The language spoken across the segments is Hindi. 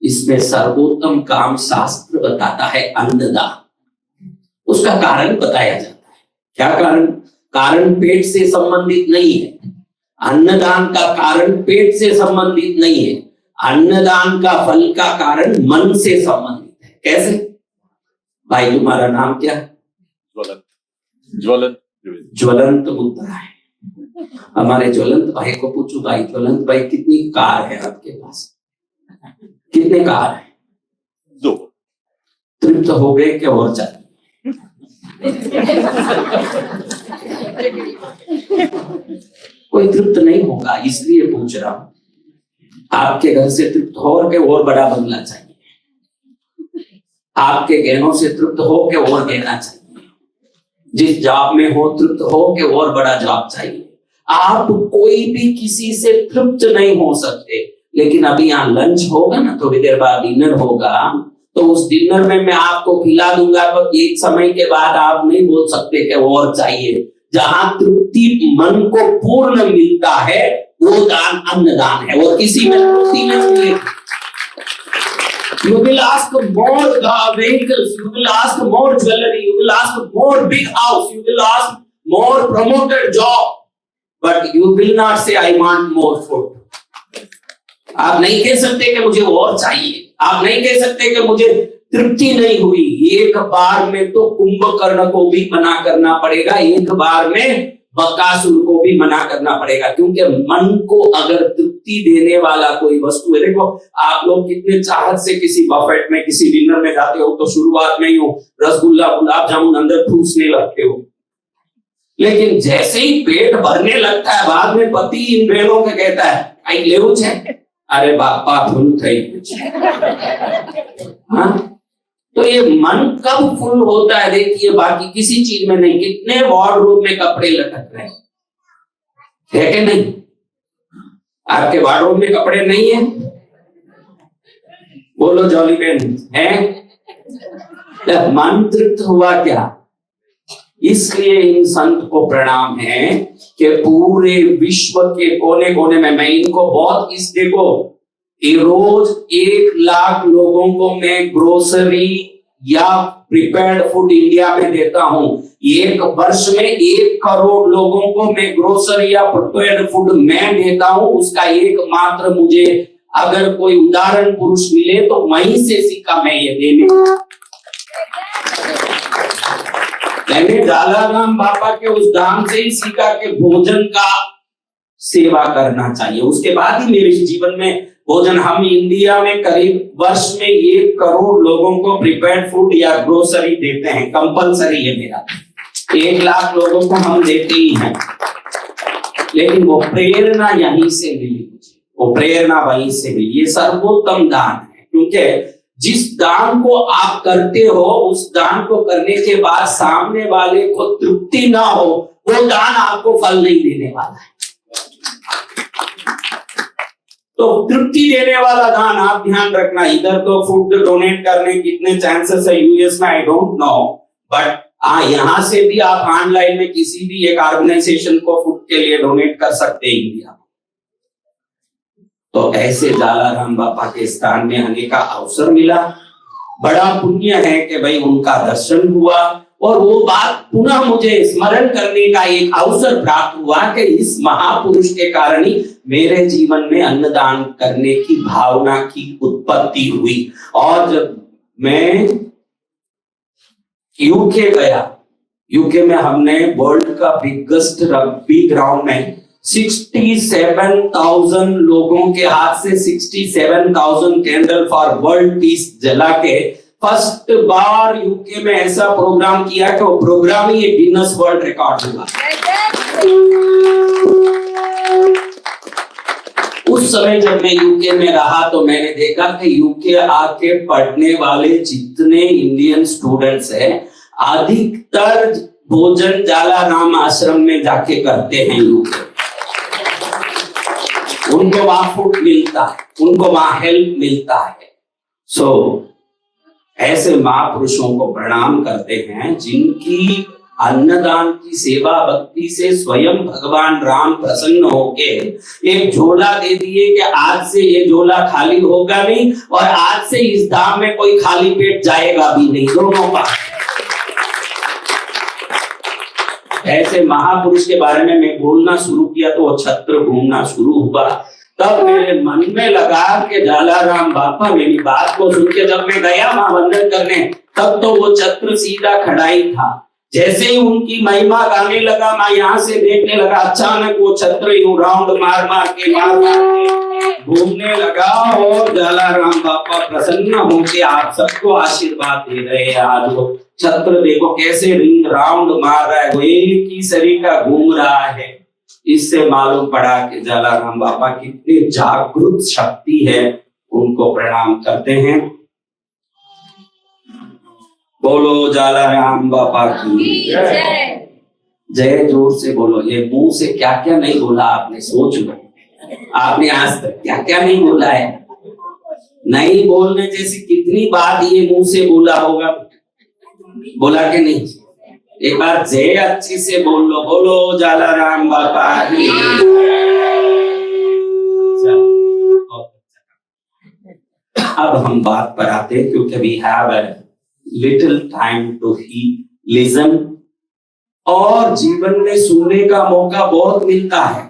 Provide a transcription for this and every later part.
इसमें सर्वोत्तम काम शास्त्र बताता है अन्नदान। उसका कारण बताया जाता है। क्या कारण? कारण पेट से संबंधित नहीं है। अन्नदान का कारण पेट से संबंधित नहीं है। अन्नदान का फल का कारण मन से संबंधित है। कैसे? भाई तुम्हारा नाम क्या? ज्वलंत। ज्वलंत उत्तर है। हमारे ज्वलंत भाई को पूछो, भाई ज्वलंत भाई कितनी कार है आपके पास? कितने कार है? 2। तृप्त हो गए क्या और चाहिए? कोई तृप्त नहीं होगा, इसलिए पूछ रहा हूं। आपके घर से तृप्त हो के और बड़ा बंगला चाहिए, आपके गहनों से तृप्त हो के और गहना चाहिए, जिस जॉब में हो तृप्त हो के और बड़ा जॉब चाहिए। आप कोई भी किसी से तृप्त नहीं हो सकते। लेकिन अभी यहाँ लंच होगा ना, थोड़ी देर बाद डिनर होगा, तो उस डिनर में मैं आपको खिला दूंगा, तो एक समय के बाद आप नहीं बोल सकते कि और चाहिए। जहां तृप्ति मन को पूर्ण मिलता है वो दान अन्नदान है, और किसी में तृप्ति नहीं मिलेगी। You will ask more vehicles, you will ask more jewelry, you will ask more big house, you will ask more promoted job, but you will not say I want more food. आप नहीं कह सकते कि मुझे और चाहिए, आप नहीं कह सकते कि मुझे तृप्ति नहीं हुई। एक बार में तो कुंभकर्ण को भी मना करना पड़ेगा, एक बार में बकासुर को भी मना करना पड़ेगा, क्योंकि मन को अगर तृप्ति देने वाला कोई वस्तु है। देखो आप लोग कितने चाहत से किसी बफेट में किसी डिनर में जाते हो, तो शुरुआत में ही हो रसगुल्ला गुलाब जामुन अंदर ठूसने लगते हो, लेकिन जैसे ही पेट भरने लगता है बाद में पति इन बहनों को कहता है आई लेवू छे, अरे बापा फुल थई। हाँ, तो ये मन कब फुल होता है देखिए, बाकी किसी चीज में नहीं। कितने वार्डरोब में कपड़े लटक रहे हैं कि नहीं? आपके वार्डरोब में कपड़े नहीं है? बोलो जॉली बहन है? मन तृप्त हुआ क्या? इसलिए इन संत को प्रणाम है कि पूरे विश्व के कोने कोने में मैं इनको बहुत इस देखो, रोज 1 लाख लोगों को मैं ग्रोसरी या प्रिपेयर्ड फूड इंडिया में देता हूं। एक वर्ष में 1 करोड़ लोगों को मैं ग्रोसरी या प्रिपेयर्ड फूड मैं देता हूं। उसका एकमात्र मुझे अगर कोई उदाहरण पुरुष मिले तो वहीं से सीखा मैं ये देने। मैंने जालाराम बाबा के उस धाम से ही सीखा कि भोजन का सेवा करना चाहिए। उसके बाद ही मेरे जीवन में भोजन, हम इंडिया में करीब वर्ष में 1 करोड़ लोगों को प्रिपेयर्ड फूड या ग्रोसरी देते हैं, कंपलसरी है मेरा। 1 लाख लोगों को हम देते ही हैं, लेकिन वो प्रेरणा यहीं से मिली मुझे, वो प्रेरणा वहीं से मिली। ये सर्वोत्तम दान है, क्योंकि जिस दान को आप करते हो उस दान को करने के बाद सामने वाले को तृप्ति ना हो, वो दान आपको फल नहीं देने वाला है। तो तृप्ति देने वाला दान आप ध्यान रखना। इधर तो फूड डोनेट करने कितने चांसेस है यूएस में आई डोंट नो, बट यहां से भी आप ऑनलाइन में किसी भी एक ऑर्गेनाइजेशन को फूड के लिए डोनेट कर सकते हैं इंडिया। तो ऐसे जालाराम बाबा के स्थान में आने का अवसर मिला। बड़ा पुण्य है कि भाई उनका दर्शन हुआ, और वो बात पुनः मुझे स्मरण करने का एक अवसर प्राप्त हुआ कि इस महापुरुष के कारण ही मेरे जीवन में अन्नदान करने की भावना की उत्पत्ति हुई। और जब मैं यूके गया, यूके में हमने वर्ल्ड का बिगेस्ट रग्बी ग्राउंड में 67,000 लोगों के हाथ से 67,000 कैंडल फॉर वर्ल्ड पीस जला के फर्स्ट बार यूके में ऐसा प्रोग्राम किया कि वो प्रोग्राम ही एक गिनीज वर्ल्ड रिकॉर्ड हुआ। उस समय जब मैं यूके में रहा तो मैंने देखा कि यूके आके पढ़ने वाले जितने इंडियन स्टूडेंट्स हैं, अधिकतर भोजन जालाराम आश्रम में जाके करते हैं यूके। उनको वहां फूड मिलता है, उनको वहां हेल्प मिलता है। सो ऐसे महापुरुषों को प्रणाम करते हैं जिनकी अन्नदान की सेवा भक्ति से स्वयं भगवान राम प्रसन्न होके एक झोला दे दिए कि आज से ये झोला खाली होगा नहीं और आज से इस धाम में कोई खाली पेट जाएगा भी नहीं, दोनों का। ऐसे महापुरुष के बारे में मैं बोलना शुरू किया तो वो छत्र घूमना शुरू हुआ। तब मेरे मन में लगा कि जलाराम बापा मेरी बात को सुन के जब मैं गया वहां वंदन करने, तब तो वो छत्र सीधा खड़ा ही था। जैसे ही उनकी महिमा गाने लगा, मैं यहाँ से देखने लगा, अचानक वो छत्र यूं राउंड मार मार के घूमने लगा और जलाराम बापा प्रसन्न होके आप सबको आशीर्वाद दे रहे हैं। आज वो छत्र देखो कैसे रिंग राउंड मार रहा है, वो एक ही शरीर का घूम रहा है। इससे मालूम पड़ा कि जलाराम बापा कितनी जागृत शक्ति है। उनको प्रणाम करते हैं। बोलो जलाराम बापा की जय। जय जोर से बोलो। ये मुंह से क्या क्या नहीं बोला आपने, सोच लो आपने आज तक क्या क्या नहीं बोला है। नहीं बोलने जैसी कितनी बात ये मुंह से बोला होगा, बोला कि नहीं? एक बार जय अच्छे से बोल लो। बोलो जलाराम बापा की। अब हम बात पर आते हैं, क्योंकि we have a little time to listen, और जीवन में सुनने का मौका बहुत मिलता है।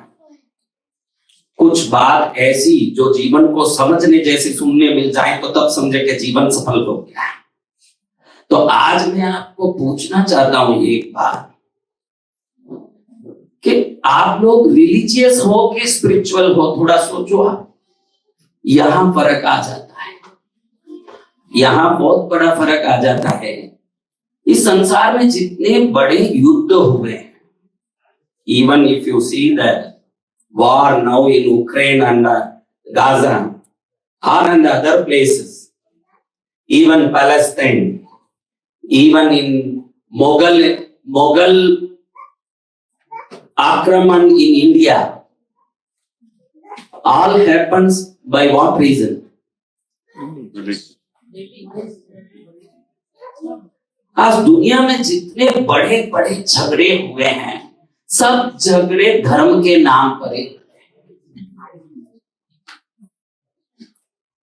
कुछ बात ऐसी जो जीवन को समझने जैसे सुनने मिल जाए तो तब समझे कि जीवन सफल हो गया है। तो आज मैं आपको पूछना चाहता हूं एक बात कि आप लोग रिलीजियस हो कि स्पिरिचुअल हो, थोड़ा सोचो आप। यहां फर्क आ जाता है, यहां बहुत बड़ा फर्क आ जाता है। इस संसार में जितने बड़े युद्ध हुए हैं, even if you see the war now in Ukraine and Gaza और and other places, even Palestine, even in Mughal Akraman in India, all happens by what reason? आज दुनिया में जितने बड़े बड़े झगड़े हुए हैं, सब झगड़े धर्म के नाम पर है।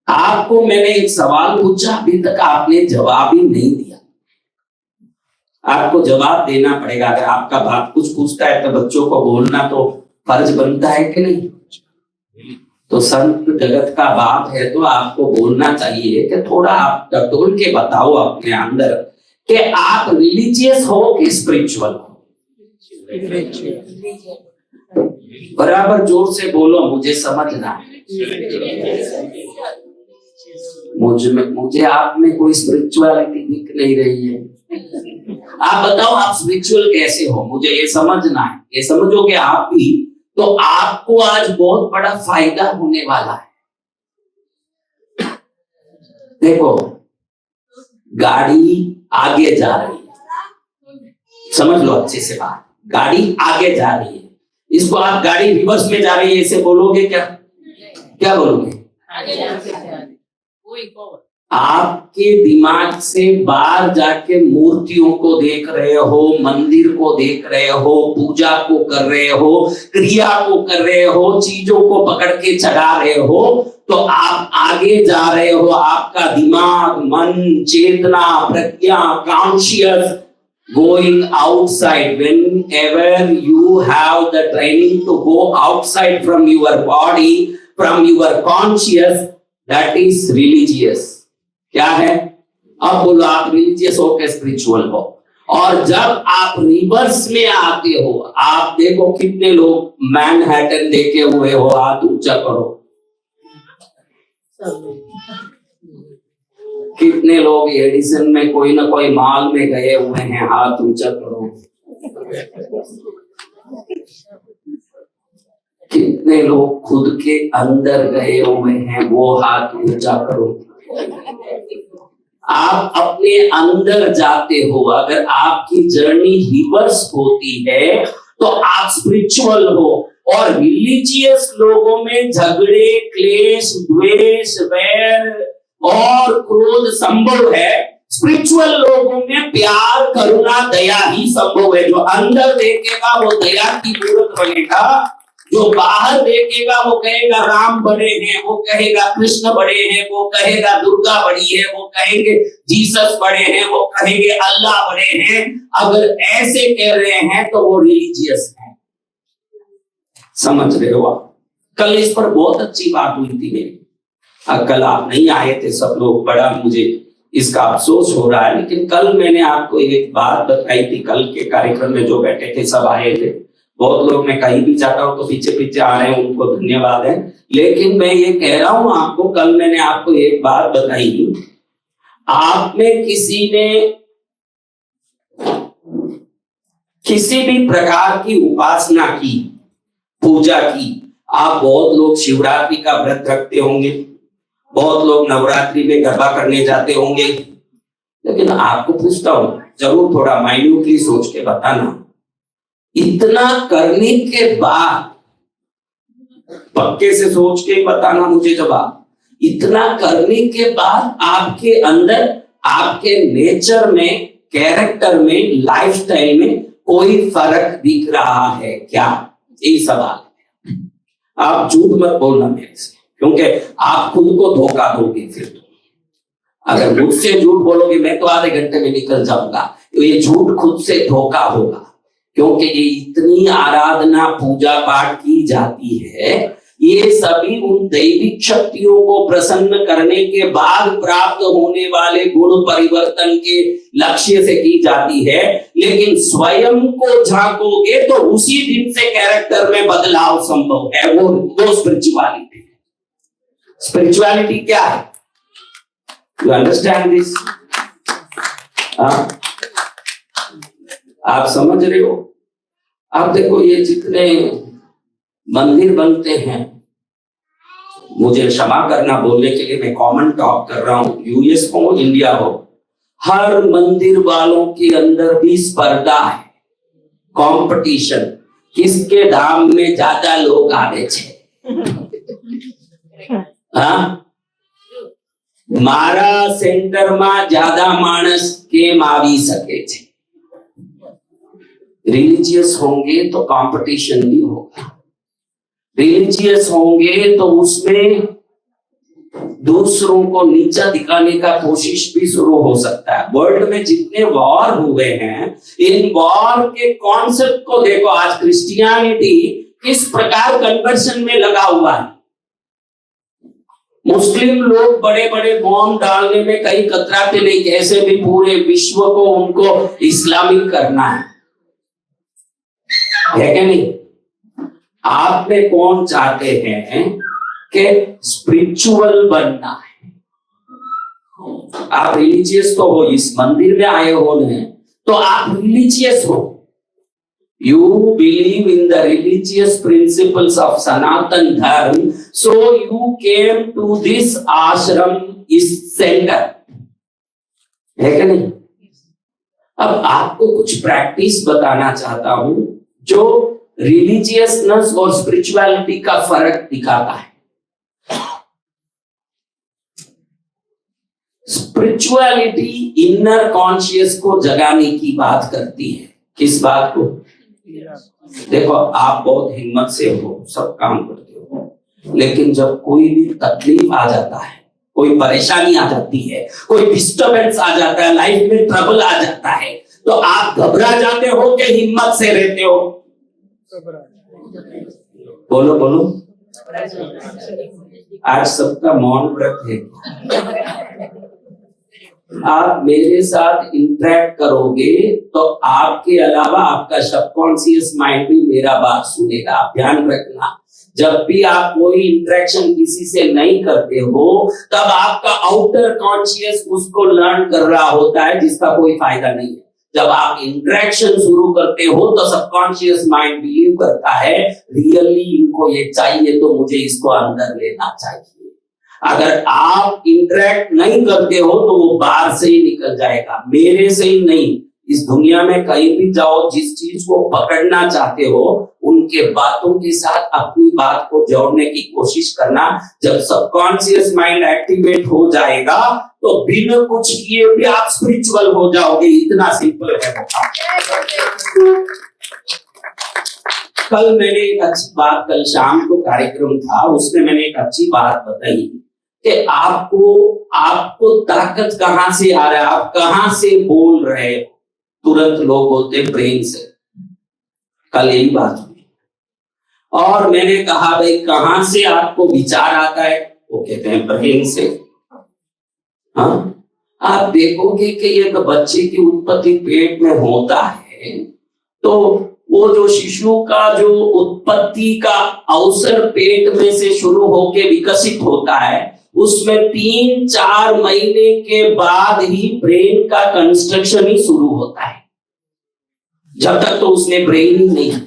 आपको मैंने एक सवाल पूछा, अभी तक आपने जवाब ही नहीं दिया। आपको जवाब देना पड़ेगा। अगर आपका बाप कुछ पूछता है तो बच्चों को बोलना तो फर्ज बनता है कि नहीं? तो संत जगत का बाप है तो आपको बोलना चाहिए कि थोड़ा आप टटोल के बताओ अपने अंदर कि आप रिलीजियस हो कि स्पिरिचुअल हो। बराबर जोर से बोलो, मुझे समझना। मुझे आप में कोई स्पिरिचुअलिटी दिख नहीं रही है। आप बताओ आप स्पिरिचुअल कैसे हो, मुझे ये समझना है। ये समझोगे आप भी तो आपको आज बहुत बड़ा फायदा होने वाला है। देखो, गाड़ी आगे जा रही है, समझ लो अच्छे से बात। गाड़ी आगे जा रही है, इसको आप गाड़ी रिवर्स में जा रही है ऐसे बोलोगे क्या? क्या बोलोगे? आपके दिमाग से बाहर जाके मूर्तियों को देख रहे हो, मंदिर को देख रहे हो, पूजा को कर रहे हो, क्रिया को कर रहे हो, चीजों को पकड़ के चढ़ा रहे हो, तो आप आगे जा रहे हो। आपका दिमाग, मन, चेतना, प्रज्ञा, conscious going outside. Whenever you have the training to go outside from your body, from your conscious, that is religious. क्या है? अब बोलो आप रिलीजियस हो के स्पिरिचुअल हो। और जब आप रिवर्स में आते हो, आप देखो कितने लोग मैनहट्टन देखे हुए हो, हाथ ऊंचा करो। कितने लोग एडिसन में कोई ना कोई माल में गए हुए हैं, हाथ ऊंचा करो। कितने लोग खुद के अंदर गए हुए हैं, वो हाथ ऊंचा करो। आप अपने अंदर जाते हो। अगर आपकी जर्नी रिवर्स होती है तो आप स्पिरिचुअल हो। और रिलीजियस लोगों में झगड़े, क्लेश, द्वेष, वैर और क्रोध संभव है। स्पिरिचुअल लोगों में प्यार, करुणा, दया ही संभव है। जो अंदर देखेगा वो दया की मूर्त बनेगा, जो बाहर देखेगा वो कहेगा राम बड़े हैं, वो कहेगा कृष्ण बड़े हैं, वो कहेगा दुर्गा बड़ी है, वो कहेंगे जीसस बड़े हैं, वो कहेंगे अल्लाह बड़े हैं। अगर ऐसे कह रहे हैं तो वो रिलीजियस है। समझ रहे हो आप? कल इस पर बहुत अच्छी बात हुई थी मेरी। कल आप नहीं आए थे सब लोग, बड़ा मुझे इसका अफसोस हो रहा है, लेकिन कल मैंने आपको एक बात बताई थी। कल के कार्यक्रम में जो बैठे थे सब आए थे। बहुत लोग, मैं कहीं भी जाता हूं तो पीछे पीछे आ रहे हैं, उनको धन्यवाद है। लेकिन मैं ये कह रहा हूं आपको, कल मैंने आपको एक बात बताई, आप में किसी ने किसी भी प्रकार की उपासना की, पूजा की। आप बहुत लोग शिवरात्रि का व्रत रखते होंगे, बहुत लोग नवरात्रि में गरबा करने जाते होंगे, लेकिन आपको पूछता हूं, जरूर थोड़ा माइन्यूटली सोच के बताना, इतना करने के बाद, पक्के से सोच के बताना मुझे जवाब, इतना करने के बाद आपके अंदर, आपके नेचर में, कैरेक्टर में, लाइफस्टाइल में कोई फर्क दिख रहा है क्या? यही सवाल है। आप झूठ मत बोलना मेरे से, क्योंकि आप खुद को धोखा दोगे। फिर तो अगर मुझसे झूठ बोलोगे मैं तो आधे घंटे में निकल जाऊंगा, तो ये झूठ खुद से धोखा होगा। क्योंकि ये इतनी आराधना पूजा पाठ की जाती है, ये सभी उन दैविक शक्तियों को प्रसन्न करने के बाद प्राप्त होने वाले गुण परिवर्तन के लक्ष्य से की जाती है। लेकिन स्वयं को झांकोगे तो उसी दिन से कैरेक्टर में बदलाव संभव है। वो स्पिरिचुअलिटी है। स्पिरिचुअलिटी क्या है? You understand this? आप समझ रहे हो? आप देखो, ये जितने मंदिर बनते हैं, मुझे क्षमा करना बोलने के लिए, मैं कॉमन टॉक कर रहा हूं, यूएस हो इंडिया हो, हर मंदिर वालों के अंदर भी स्पर्धा है, कंपटीशन, किसके धाम में ज्यादा लोग आवे छे। मारा सेंटर में ज्यादा मानस केम आवी सके छे। रिलीजियस होंगे तो कंपटीशन भी होगा, रिलीजियस होंगे तो उसमें दूसरों को नीचा दिखाने का कोशिश भी शुरू हो सकता है। वर्ल्ड में जितने वॉर हुए हैं, इन वॉर के कॉन्सेप्ट को देखो। आज क्रिश्चियनिटी किस प्रकार कन्वर्शन में लगा हुआ है। मुस्लिम लोग बड़े बड़े बॉम्ब डालने में कहीं कतराते नहीं, कैसे भी पूरे विश्व को उनको इस्लामिक करना है कि नहीं? आप में कौन चाहते हैं कि स्पिरिचुअल बनना है? आप रिलीजियस तो हो, इस मंदिर में आए हो ने, तो आप रिलीजियस हो। You believe in the religious principles of Sanatan Dharma, so you came to this ashram, इस सेंटर, है कि नहीं? अब आपको कुछ प्रैक्टिस बताना चाहता हूं जो रिलीजियसनेस और स्पिरिचुअलिटी का फर्क दिखाता है। स्पिरिचुअलिटी इनर कॉन्शियस को जगाने की बात करती है। किस बात को? देखो, आप बहुत हिम्मत से हो, सब काम करते हो, लेकिन जब कोई भी तकलीफ आ जाता है, कोई परेशानी आ जाती है, कोई डिस्टर्बेंस आ जाता है, लाइफ में ट्रबल आ जाता है, तो आप घबरा जाते हो कि हिम्मत से रहते हो? बोलो बोलो। आज सबका मौन व्रत है। आप मेरे साथ इंटरेक्ट करोगे तो आपके अलावा आपका सबकॉन्शियस माइंड भी मेरा बात सुनेगा। आप ध्यान रखना, जब भी आप कोई इंटरेक्शन किसी से नहीं करते हो, तब आपका आउटर कॉन्शियस उसको लर्न कर रहा होता है, जिसका कोई फायदा नहीं है। जब आप इंटरेक्शन शुरू करते हो तो सबकॉन्शियस माइंड बिलीव करता है, रियली इनको ये चाहिए तो मुझे इसको अंदर लेना चाहिए। अगर आप इंटरेक्ट नहीं करते हो तो वो बाहर से ही निकल जाएगा, मेरे से ही नहीं, इस दुनिया में कहीं भी जाओ, जिस चीज को पकड़ना चाहते हो उनके बातों के साथ अपनी बात को जोड़ने की कोशिश करना। जब सबकॉन्शियस माइंड एक्टिवेट हो जाएगा तो बिना कुछ किए भी आप स्पिरिचुअल हो जाओगे। इतना सिंपल है। कल मैंने एक अच्छी बात, कल शाम को कार्यक्रम था, उसमें मैंने एक अच्छी बात बताई कि आपको ताकत कहां से आ रहा है, आप कहां से बोल रहे हो। तुरंत लोग बोलते ब्रेन से। कल यही बात हुई और मैंने कहा भाई कहां से आपको विचार आता है, वो कहते हैं ब्रेन से। हाँ, आप देखोगे कि एक बच्चे की उत्पत्ति पेट में होता है तो वो जो शिशु का जो उत्पत्ति का अवसर पेट में से शुरू होके विकसित होता है, उसमें 3-4 महीने के बाद ही ब्रेन का कंस्ट्रक्शन ही शुरू होता है। जब तक तो उसमें ब्रेन ही नहीं है।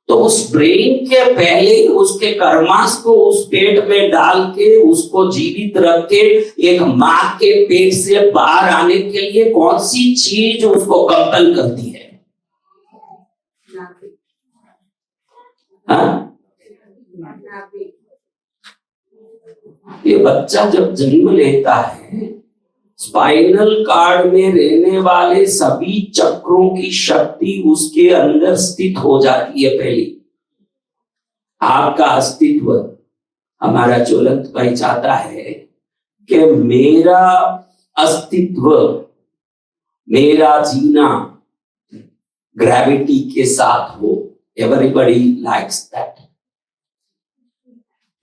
तो उस ब्रेन के पहले उसके कर्मास को उस पेट में डाल के उसको जीवित रख के एक मां के पेट से बाहर आने के लिए कौन सी चीज उसको कंपल करती है? हाँ? ये बच्चा जब जन्म लेता है, स्पाइनल कार्ड में रहने वाले सभी चक्रों की शक्ति उसके अंदर स्थित हो जाती है। पहले आपका अस्तित्व, हमारा ज्वलंत भाई चाहता है कि मेरा अस्तित्व, मेरा जीना ग्रेविटी के साथ हो। Everybody likes that.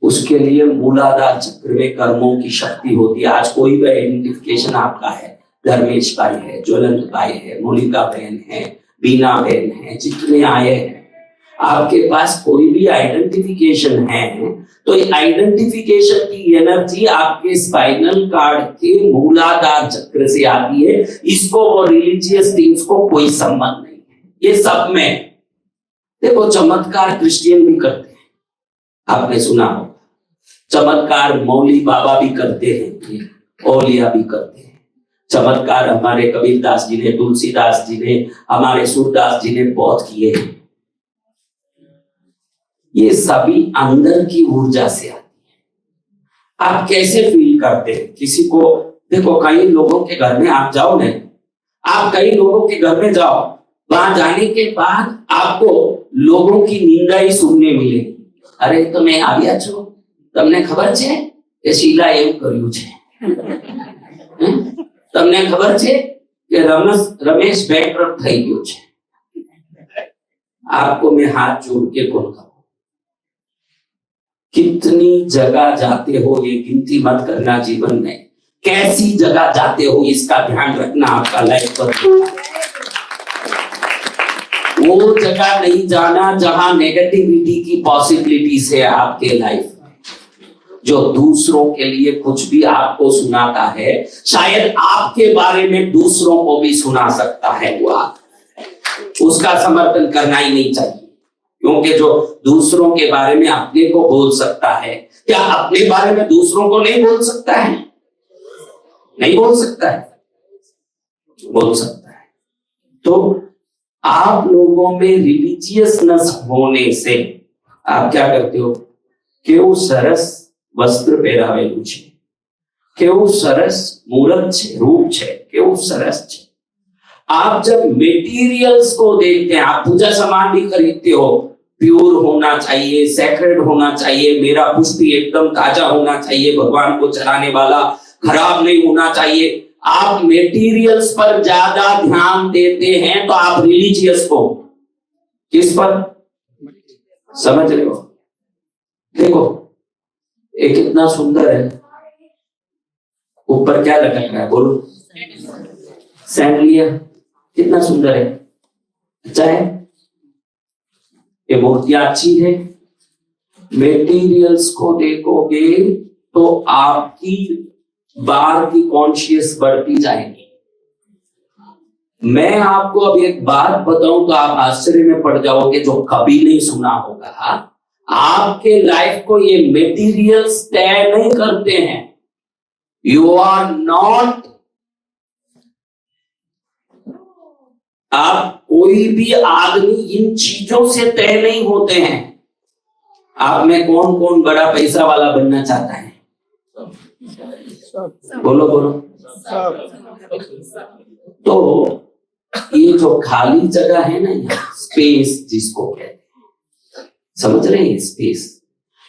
उसके लिए मूलाधार चक्र में कर्मों की शक्ति होती है। आज कोई भी आइडेंटिफिकेशन आपका है, धर्मेश भाई है, ज्वलंत भाई है, मोनिका बहन है, बीना बहन है, जितने आए हैं, आपके पास कोई भी आइडेंटिफिकेशन है तो ये आइडेंटिफिकेशन की एनर्जी आपके स्पाइनल कार्ड के मूलाधार चक्र से आती है। इसको और रिलीजियस थिंग्स को कोई संबंध नहीं है। ये सब में देखो, चमत्कार क्रिश्चियन भी करते हैं, आपने सुना हो। चमत्कार मौली बाबा भी करते हैं, औलिया भी करते हैं। चमत्कार हमारे कबीरदास जी ने, तुलसीदास जी ने, हमारे सूरदास जी ने बहुत किए हैं। ये सभी अंदर की ऊर्जा से आती है। आप कैसे फील करते हैं किसी को? देखो, कई लोगों के घर में आप जाओ ना, आप कई लोगों के घर में जाओ, वहां जाने के बाद आपको लोगों की निंदा ही सुनने मिलेगी। अरे તમે આવ્યા છો, તમને ખબર છે કે શીલા એમ કર્યું છે, તમને ખબર છે કે રમેશ બેંકરપ્ટ થઈ ગયો છે। आपको मैं हाथ जोड़ के बोलता हूँ, कितनी जगह जाते हो ये गिनती मत करना जीवन में। कैसी जगह जाते हो इसका ध्यान रखना आपका लाइफ पर। वो जगह नहीं जाना जहां नेगेटिविटी की पॉसिबिलिटीज है आपके लाइफ में। जो दूसरों के लिए कुछ भी आपको सुनाता है, शायद आपके बारे में दूसरों को भी सुना सकता है। वो उसका समर्थन करना ही नहीं चाहिए, क्योंकि जो दूसरों के बारे में अपने को बोल सकता है, क्या अपने बारे में दूसरों को नहीं बोल सकता है? नहीं बोल सकता है, बोल सकता है। तो आप लोगों में रिलीजियसनेस होने से आप क्या करते हो? केवू सरस वस्त्र पहरावेलू छे, केवू सरस मूर्त छे, रूप छे, केवू सरस छे। आप जब मटेरियल्स को देखते हैं, आप पूजा सामान भी खरीदते हो, प्योर होना चाहिए, सैक्रेड होना चाहिए, मेरा पुष्प एकदम ताजा होना चाहिए, भगवान को चढ़ाने वाला, खराब नहीं होना चाहिए। आप मटेरियल्स पर ज्यादा ध्यान देते हैं तो आप रिलीजियस को किस पर? समझ रहे हो? देखो, ये कितना सुंदर है, ऊपर क्या लटक रहा है? बोलो, सैंडलिया कितना सुंदर है, अच्छा है। ये मूर्तियां अच्छी है। मटेरियल्स को देखोगे तो आपकी बाहर की कॉन्शियस बढ़ती जाएगी। मैं आपको अब एक बात बताऊं तो आप आश्चर्य में पड़ जाओगे, जो कभी नहीं सुना होगा। आपके लाइफ को ये मटेरियल्स तय नहीं करते हैं। यू आर नॉट आप कोई भी आदमी इन चीजों से तय नहीं होते हैं। आप में कौन कौन बड़ा पैसा वाला बनना चाहता है? बोलो बोलो। तो ये जो खाली जगह है ना, यहाँ स्पेस जिसको कहते हैं, समझ रहे हैं? स्पेस,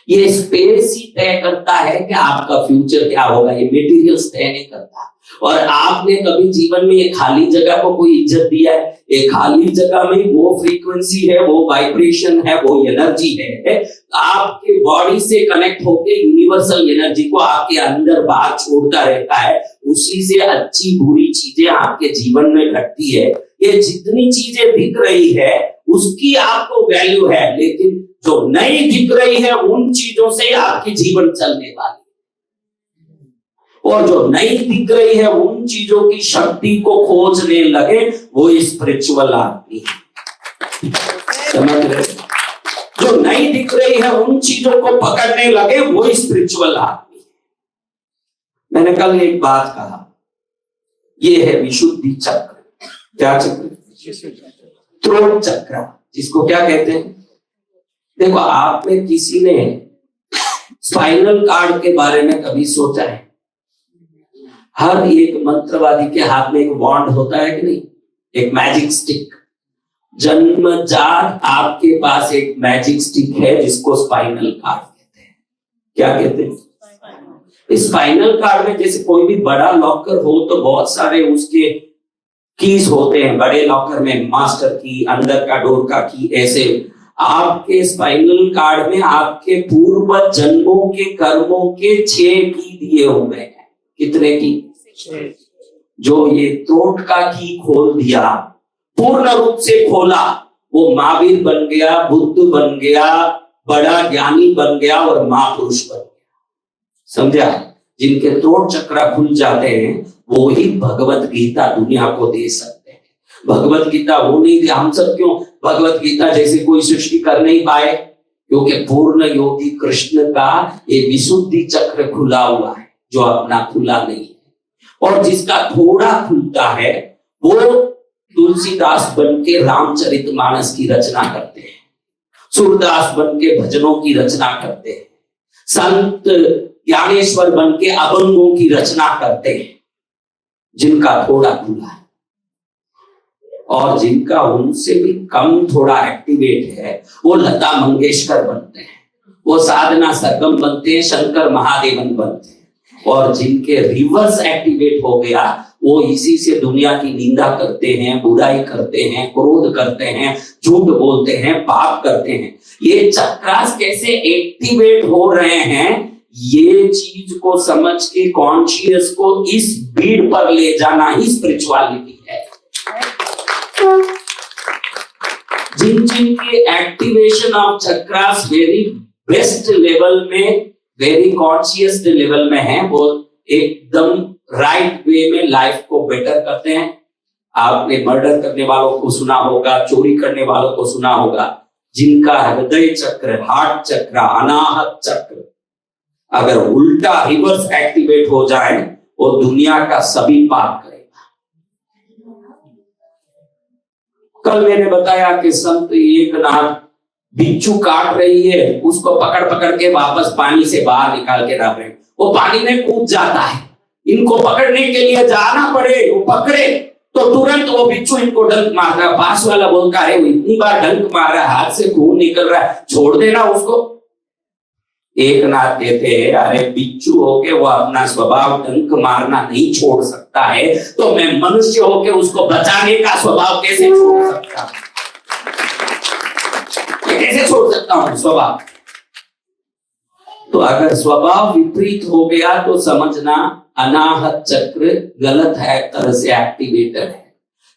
ये स्पेस ही तय करता है कि आपका फ्यूचर क्या होगा। ये मटेरियल्स तय नहीं करता। और आपने कभी जीवन में ये खाली जगह को कोई इज्जत दिया है? ये खाली जगह में वो फ्रीक्वेंसी है, वो वाइब्रेशन है, वो एनर्जी है, आपके बॉडी से कनेक्ट होके यूनिवर्सल एनर्जी को आपके अंदर बाहर छोड़ता रहता है। उसी से अच्छी बुरी चीजें आपके जीवन में घटती है। ये जितनी चीजें दिख रही है उसकी आपको वैल्यू है, लेकिन जो नहीं दिख रही है उन चीजों से आपकी जीवन चलने वाली, और जो नहीं दिख रही है उन चीजों की शक्ति को खोजने लगे वो स्पिरिचुअल आदमी है। समझ रहे? जो नहीं दिख रही है उन चीजों को पकड़ने लगे वो स्पिरिचुअल आदमी है। मैंने कल एक बात कहा, ये है विशुद्धि चक्र। क्या चक्र? थ्रोट चक्र, जिसको क्या कहते हैं? देखो, आप में किसी ने स्पाइनल कार्ड के बारे में कभी सोचा है? हर एक मंत्रवादी के हाथ में एक वॉन्ड होता है कि नहीं? एक मैजिक स्टिक। जन्मजात आपके पास एक मैजिक स्टिक है जिसको स्पाइनल कार्ड कहते हैं। क्या कहते हैं? स्पाइनल कार्ड में जैसे कोई भी बड़ा लॉकर हो तो बहुत सारे उसके कीज होते हैं। बड़े लॉकर में मास्टर की, अंदर का डोर का की, ऐसे आपके स्पाइनल कार्ड में आपके पूर्व जन्मों के कर्मों के 6 की दिए हुए हैं। कितने की? 6। जो ये थ्रोट का की खोल दिया, पूर्ण रूप से खोला, वो महावीर बन गया, बुद्ध बन गया, बड़ा ज्ञानी बन गया और महापुरुष बन गया। समझा? जिनके थ्रोट चक्र खुल जाते हैं वो ही भगवत गीता दुनिया को दे सकते हैं। भगवत गीता वो नहीं दे। हम सब क्यों भगवत गीता जैसे कोई सृष्टि कर नहीं पाए? क्योंकि पूर्ण योगी कृष्ण का ये विशुद्धि चक्र खुला हुआ है, जो अपना खुला नहीं है। और जिसका थोड़ा खुलता है वो तुलसीदास बन के रामचरितमानस की रचना करते हैं, सूरदास बन के भजनों की रचना करते हैं, संत ज्ञानेश्वर बन के अभंगों की रचना करते हैं, जिनका थोड़ा खुला है। और जिनका उनसे भी कम थोड़ा एक्टिवेट है वो लता मंगेशकर बनते हैं, वो साधना सरगम बनते हैं, शंकर महादेवन बनते हैं। और जिनके रिवर्स एक्टिवेट हो गया वो इसी से दुनिया की निंदा करते हैं, बुराई करते हैं, क्रोध करते हैं, झूठ बोलते हैं, पाप करते हैं। ये चक्रास कैसे एक्टिवेट हो रहे हैं, ये चीज को समझ के कॉन्शियस को इस बीड पर ले जाना ही स्पिरिचुअलिटी है। जिन जिन के activation of chakras very best level में, वेरी कॉन्शियस लेवल में है, वो एकदम राइट वे में लाइफ को बेटर करते हैं। आपने मर्डर करने वालों को सुना होगा, चोरी करने वालों को सुना होगा। जिनका हृदय चक्र, हार्ट चक्र, अनाहत चक्र अगर उल्टा रिवर्स एक्टिवेट हो जाए वो दुनिया का सभी पाप करेगा। कल मैंने बताया कि संत एक नाथ बिच्छू काट रही है, उसको पकड़ पकड़ के वापस पानी से बाहर निकाल के रख रहे हैं। वो पानी में कूद जाता है, इनको पकड़ने के लिए जाना पड़े, वो पकड़े तो तुरंत वो बिच्छू इनको डंक मारता है। पास वाला बोलता है वो इतनी बार डंक मार रहा है, हाथ से खून निकल रहा है, छोड़ देना उसको। एक नाथ कहते हैं अरे बिच्छू होके वो अपना स्वभाव डंक मारना नहीं छोड़ सकता है, तो मैं मनुष्य होके उसको बचाने का स्वभाव कैसे छोड़ सकता हूं? कैसे छोड़ सकता हूं स्वभाव? तो अगर स्वभाव विपरीत हो गया तो समझना अनाहत चक्र गलत है, तरह से एक्टिवेटर है।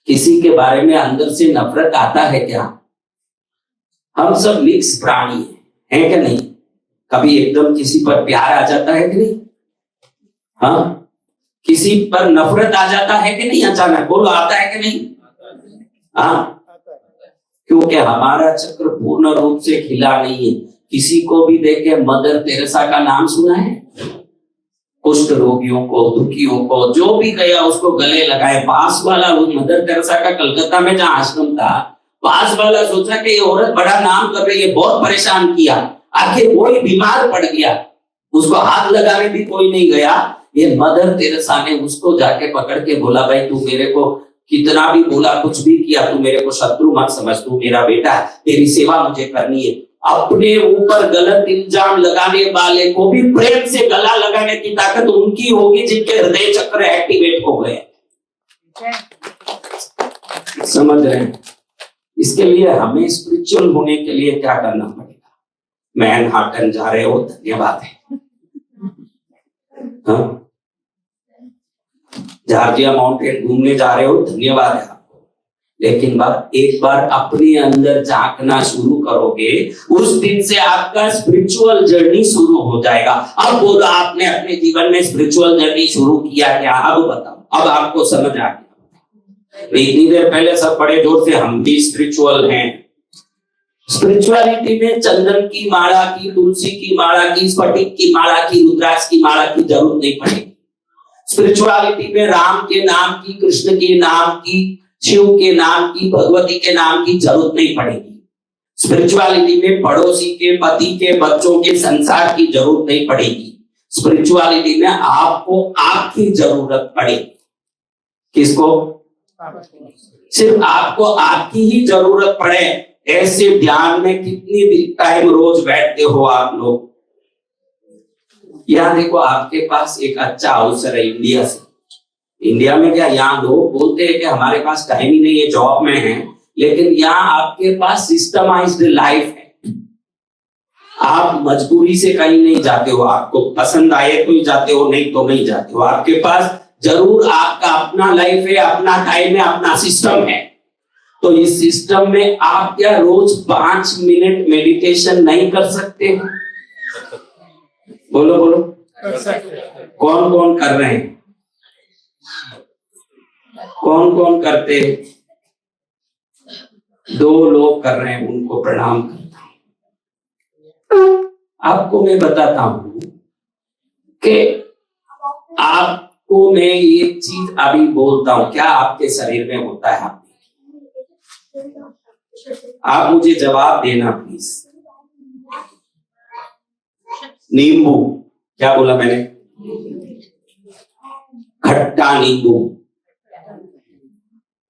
किसी के बारे में अंदर से नफरत आता है क्या? हम सब मिक्स प्राणी हैं क्या नहीं? कभी एकदम किसी पर प्यार आ जाता है कि नहीं? हाँ, किसी पर नफरत आ जाता है कि नहीं? अचानक बोलो, आता है कि नहीं? हाँ, क्योंकि हमारा चक्र पूर्ण रूप से खिला नहीं है। किसी को भी देखे मदर तेरेसा का नाम सुना है? कुष्ठ रोगियों को, दुखियों को, जो भी गया उसको गले लगाए। पास वाला, वो मदर तेरेसा का कलकत्ता में जहाँ आश्रम था, पास वाला सोचा कि ये औरत बड़ा नाम कर रही है, बहुत परेशान किया, आखिर वही बीमार पड़ गया, उसको हाथ लगाने भी कोई नहीं गया। ये मदर तेरेसा ने उसको जाके पकड़ के बोला, भाई तू मेरे को कितना भी बोला, कुछ भी किया, तू मेरे को शत्रु मत समझ, तू मेरा बेटा है, तेरी सेवा मुझे करनी है। अपने ऊपर गलत इल्जाम लगाने वाले को भी प्रेम से गला लगाने की ताकत उनकी होगी जिनके हृदय चक्र एक्टिवेट हो गए। समझ रहे हैं? इसके लिए हमें स्पिरिचुअल होने के लिए क्या करना पड़ेगा? मैनहट्टन जा रहे हो, धन्यवाद है। हाँ? जॉर्जिया माउंटेन घूमने जा रहे हो, धन्यवाद है आपको। लेकिन एक बार अपने अंदर झांकना शुरू करोगे, उस दिन से आपका स्पिरिचुअल जर्नी शुरू हो जाएगा। अब बोलो, आपने अपने जीवन में स्पिरिचुअल जर्नी शुरू किया क्या? अब बताओ, अब आपको समझ आ गया। इतनी देर पहले सब बड़े जोर से हम भी स्पिरिचुअल हैं। स्पिरिचुअलिटी में चंदन की माला की, तुलसी की माला की, स्फटिक की माला की, रुद्राक्ष की माला की जरूरत नहीं पड़ेगी। स्पिरिचुअलिटी में राम के नाम की, कृष्ण के नाम की, शिव के नाम की, भगवती के नाम की जरूरत नहीं पड़ेगी। स्पिरिचुअलिटी में पड़ोसी के, पति के, बच्चों के, संसार की जरूरत नहीं पड़ेगी। स्पिरिचुअलिटी में आपको आपकी जरूरत पड़ेगी। किसको? सिर्फ आपको आपकी ही जरूरत पड़े। ऐसे ध्यान में कितनी टाइम रोज बैठते हो आप लोग? यहाँ देखो, आपके पास एक अच्छा अवसर है इंडिया से। इंडिया में क्या, यहाँ लोग बोलते हैं कि हमारे पास टाइम ही नहीं है, जॉब में है, लेकिन यहाँ आपके पास सिस्टमाइज्ड लाइफ है। आप मजबूरी से कहीं नहीं जाते हो, आपको पसंद आए तो ही जाते हो, नहीं तो नहीं जाते हो। आपके पास जरूर आपका अपना लाइफ है, अपना टाइम है, अपना सिस्टम है। तो इस सिस्टम में आप क्या रोज 5 मिनट मेडिटेशन नहीं कर सकते हो? बोलो बोलो, कौन कौन कर रहे हैं? कौन कौन करते हैं? 2 लोग कर रहे हैं, उनको प्रणाम करता हूं। आपको मैं बताता हूं कि आपको मैं एक चीज अभी बोलता हूं, क्या आपके शरीर में होता है? आप मुझे जवाब देना प्लीज। नींबू, क्या बोला मैंने? खट्टा नींबू,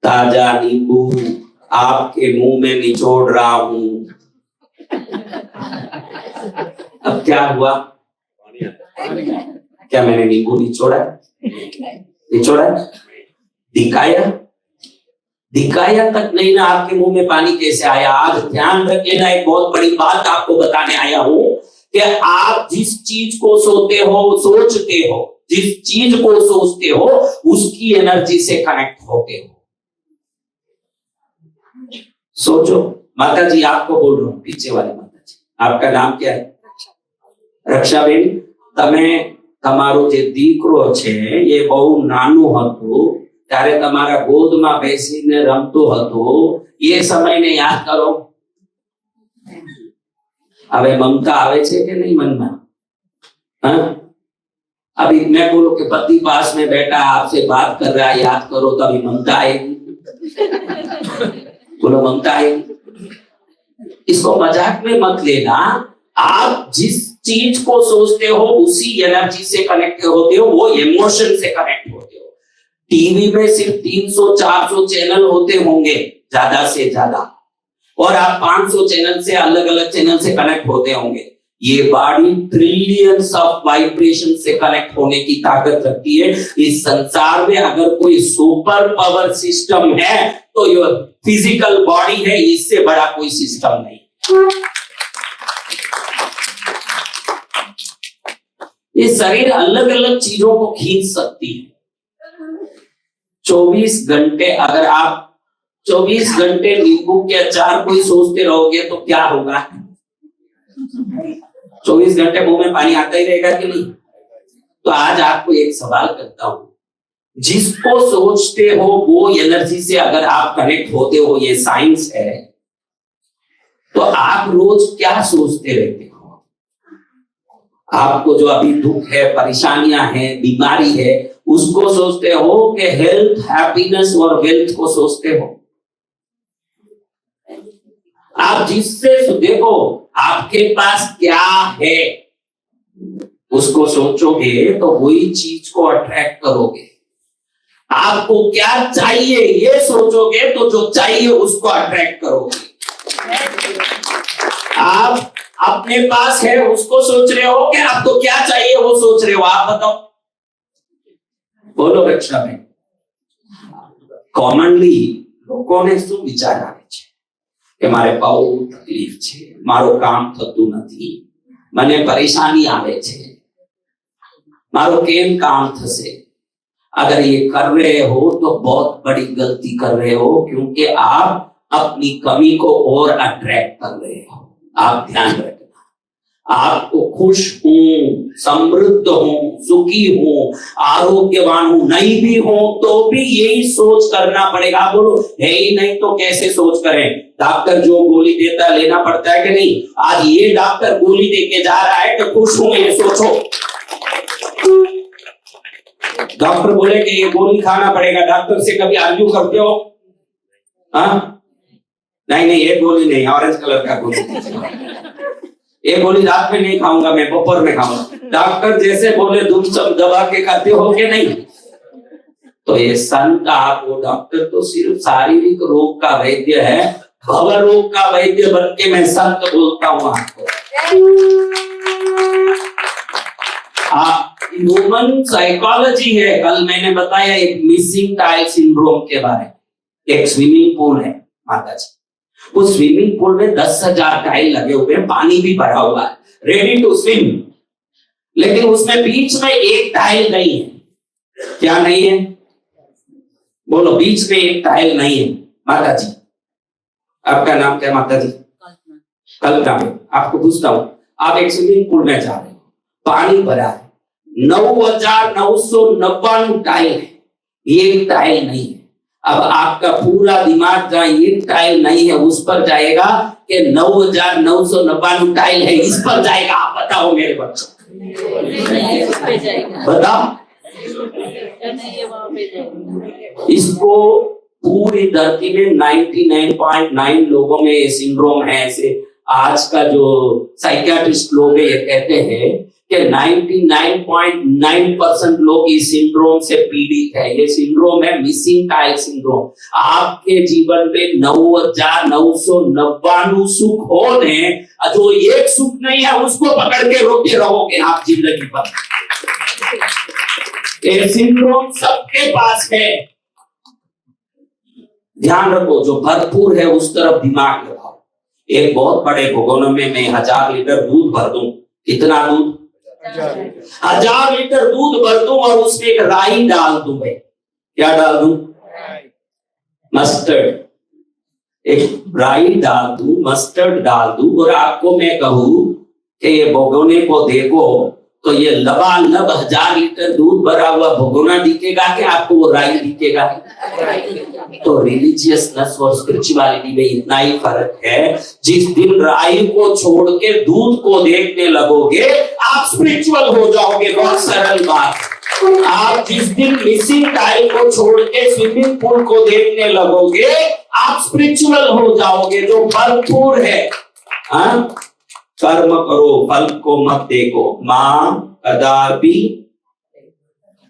ताजा नींबू आपके मुंह में निचोड़ रहा हूं। अब क्या हुआ? क्या मैंने नींबू निचोड़ा? निचोड़ा? दिखाया तक नहीं ना, आपके मुंह में पानी कैसे आया? आज ध्यान रख लेना, एक बहुत बड़ी बात आपको बताने आया हूं कि आप जिस चीज को सोचते हो, जिस चीज को सोचते हो, उसकी एनर्जी से कनेक्ट होते हो। सोचो, माता जी आपको बोल रहा हूं, पीछे वाले माता जी, आपका नाम क्या है? रक्षाबेन, तमे તમારો જે દીકરો છે એ બહુ નાનું હતું ત્યારે તમારા ગોદમાં બેસીને રમતો હતો, એ સમયને યાદ કરો। હવે મમતા આવે છે કે નહીં મનમાં? हाँ? अभी मैं बोलो कि पति पास में बैठा आपसे बात कर रहा है, याद करो, तो अभी ममता आएगी। बोलो, ममता आएगी। इसको मजाक में मत लेना। आप जिस चीज को सोचते हो उसी एनर्जी से कनेक्ट होते हो, वो इमोशन से कनेक्ट होते हो। टीवी में सिर्फ 300-400 चैनल होते होंगे ज्यादा से ज्यादा, और आप 500 चैनल से, अलग अलग चैनल से कनेक्ट होते होंगे। ये बॉडी ट्रिलियंस ऑफ वाइब्रेशन से कनेक्ट होने की ताकत रखती है। इस संसार में अगर कोई सुपर पावर सिस्टम है तो ये फिजिकल बॉडी है, इससे बड़ा कोई सिस्टम नहीं। ये शरीर अलग अलग चीजों को खींच सकती है। 24 घंटे अगर आप 24 घंटे नींबू के अचार को ही सोचते रहोगे तो क्या होगा? 24 घंटे मुंह में पानी आता ही रहेगा कि नहीं? तो आज आपको एक सवाल करता हूं, जिसको सोचते हो वो एनर्जी से अगर आप कनेक्ट होते हो, ये साइंस है, तो आप रोज क्या सोचते रहते हो? आपको जो अभी दुख है, परेशानियां हैं, बीमारी है, उसको सोचते हो कि हेल्थ, हैप्पीनेस और वेल्थ को सोचते हो? आप जिससे देखो आपके पास क्या है उसको सोचोगे तो वही चीज को अट्रैक्ट करोगे। आपको क्या चाहिए ये सोचोगे तो जो चाहिए उसको अट्रैक्ट करोगे। आप अपने पास है उसको सोच रहे हो कि आपको क्या चाहिए वो सोच रहे हो? आप बताओ, बोलो रक्षा में। कॉमनली લોકોને શું વિચાર આવે છે કે મારે બહુ તકલીફ છે, મારો કામ થતું નથી, મને પરેશાની આવે છે, मारो केम काम थसे। अगर ये कर रहे हो तो बहुत बड़ी गलती कर रहे हो, क्योंकि आप अपनी कमी को और अट्रैक्ट कर रहे हो। आप ध्यान रखना, आपको खुश हूं, समृद्ध हूं, सुखी हूं, आरोग्यवान हूं नहीं भी हूं तो भी यही सोच करना पड़ेगा। बोलो है ही नहीं तो कैसे सोच करें? डॉक्टर जो गोली देता है लेना पड़ता है कि नहीं? आज ये डॉक्टर गोली देके जा रहा है तो खुश हूं ये सोचो। डॉक्टर बोले कि ये गोली खाना पड़ेगा, डॉक्टर से कभी आर्ग्यू करते हो? हाँ नहीं नहीं, ये गोली नहीं, ऑरेंज कलर का गोली, ये गोली रात में नहीं खाऊंगा, मैं दोपहर में खाऊंगा। डॉक्टर जैसे बोले दूध सब दबा के खाते हो कि नहीं? तो ये संत आप वो डॉक्टर तो सिर्फ शारीरिक रोग का वैद्य है, भव रोग का वैद्य बन के मैं संत बोलता हूं आपको। ह्यूमन साइकोलॉजी है। कल मैंने बताया एक मिसिंग टाइल सिंड्रोम के बारे में। एक स्विमिंग पूल है माता जी, उस स्विमिंग पूल में 10,000 टाइल लगे हुए हैं, पानी भी भरा हुआ है, रेडी टू स्विम, लेकिन उसमें बीच में एक टाइल नहीं है। क्या नहीं है? बोलो, बीच में एक टाइल नहीं है। माता जी आपका नाम क्या माता जी? कल्पना। आपको पूछता हूं, आप एक स्विमिंग पूल में जा रहे हो, पानी भरा है, 9,999 टाइल है, एक टाइल नहीं है। अब आपका पूरा दिमाग जहां एक टाइल नहीं है उस पर जाएगा कि 9,999 टाइल है इस पर जाएगा? आप बताओ मेरे बच्चों, बताओ। इसको पूरी धरती में 99.9 लोगों में ये सिंड्रोम है। ऐसे आज का जो साइकियाट्रिस्ट लोग है ये कहते हैं कि 99.9% लोग इस सिंड्रोम से पीड़ित है। ये सिंड्रोम है मिसिंग टाइल सिंड्रोम। आपके जीवन में 9,999 सुख होने, जो एक सुख नहीं है उसको पकड़ के रोके रहोगे आप जिंदगी भर। ये सिंड्रोम सबके पास है। ध्यान रखो, जो भरपूर है उस तरफ दिमाग लगाओ। एक बहुत बड़े भगोने में मैं 1000 लीटर दूध भर दूं। कितना दूध? 1000 लीटर दूध भर दूं और उसमें एक राई डाल दूं। मैं क्या डाल दूं? मस्टर्ड। एक राई डाल दूं, मस्टर्ड डाल दूं, और आपको मैं कहूं कि ये भगोने को देखो तो ये लबालब 1000 लीटर दूध भरा हुआ भगोना दिखेगा कि आपको वो राई दिखेगा? तो रिलीजियसनेस और स्पिरिचुअलिटी में इतना ही फर्क है। जिस दिन राई को छोड़ के दूध को देखने लगोगे आप स्पिरिचुअल हो जाओगे। बहुत सरल बात। आप जिस दिन मिसिंग टाइल को छोड़ के स्विमिंग पूल को देखने लगोगे आप स्पिरिचुअल हो जाओगे, जो भरपूर है। हाँ, कर्म करो फल को मत देखो, मां कदापि।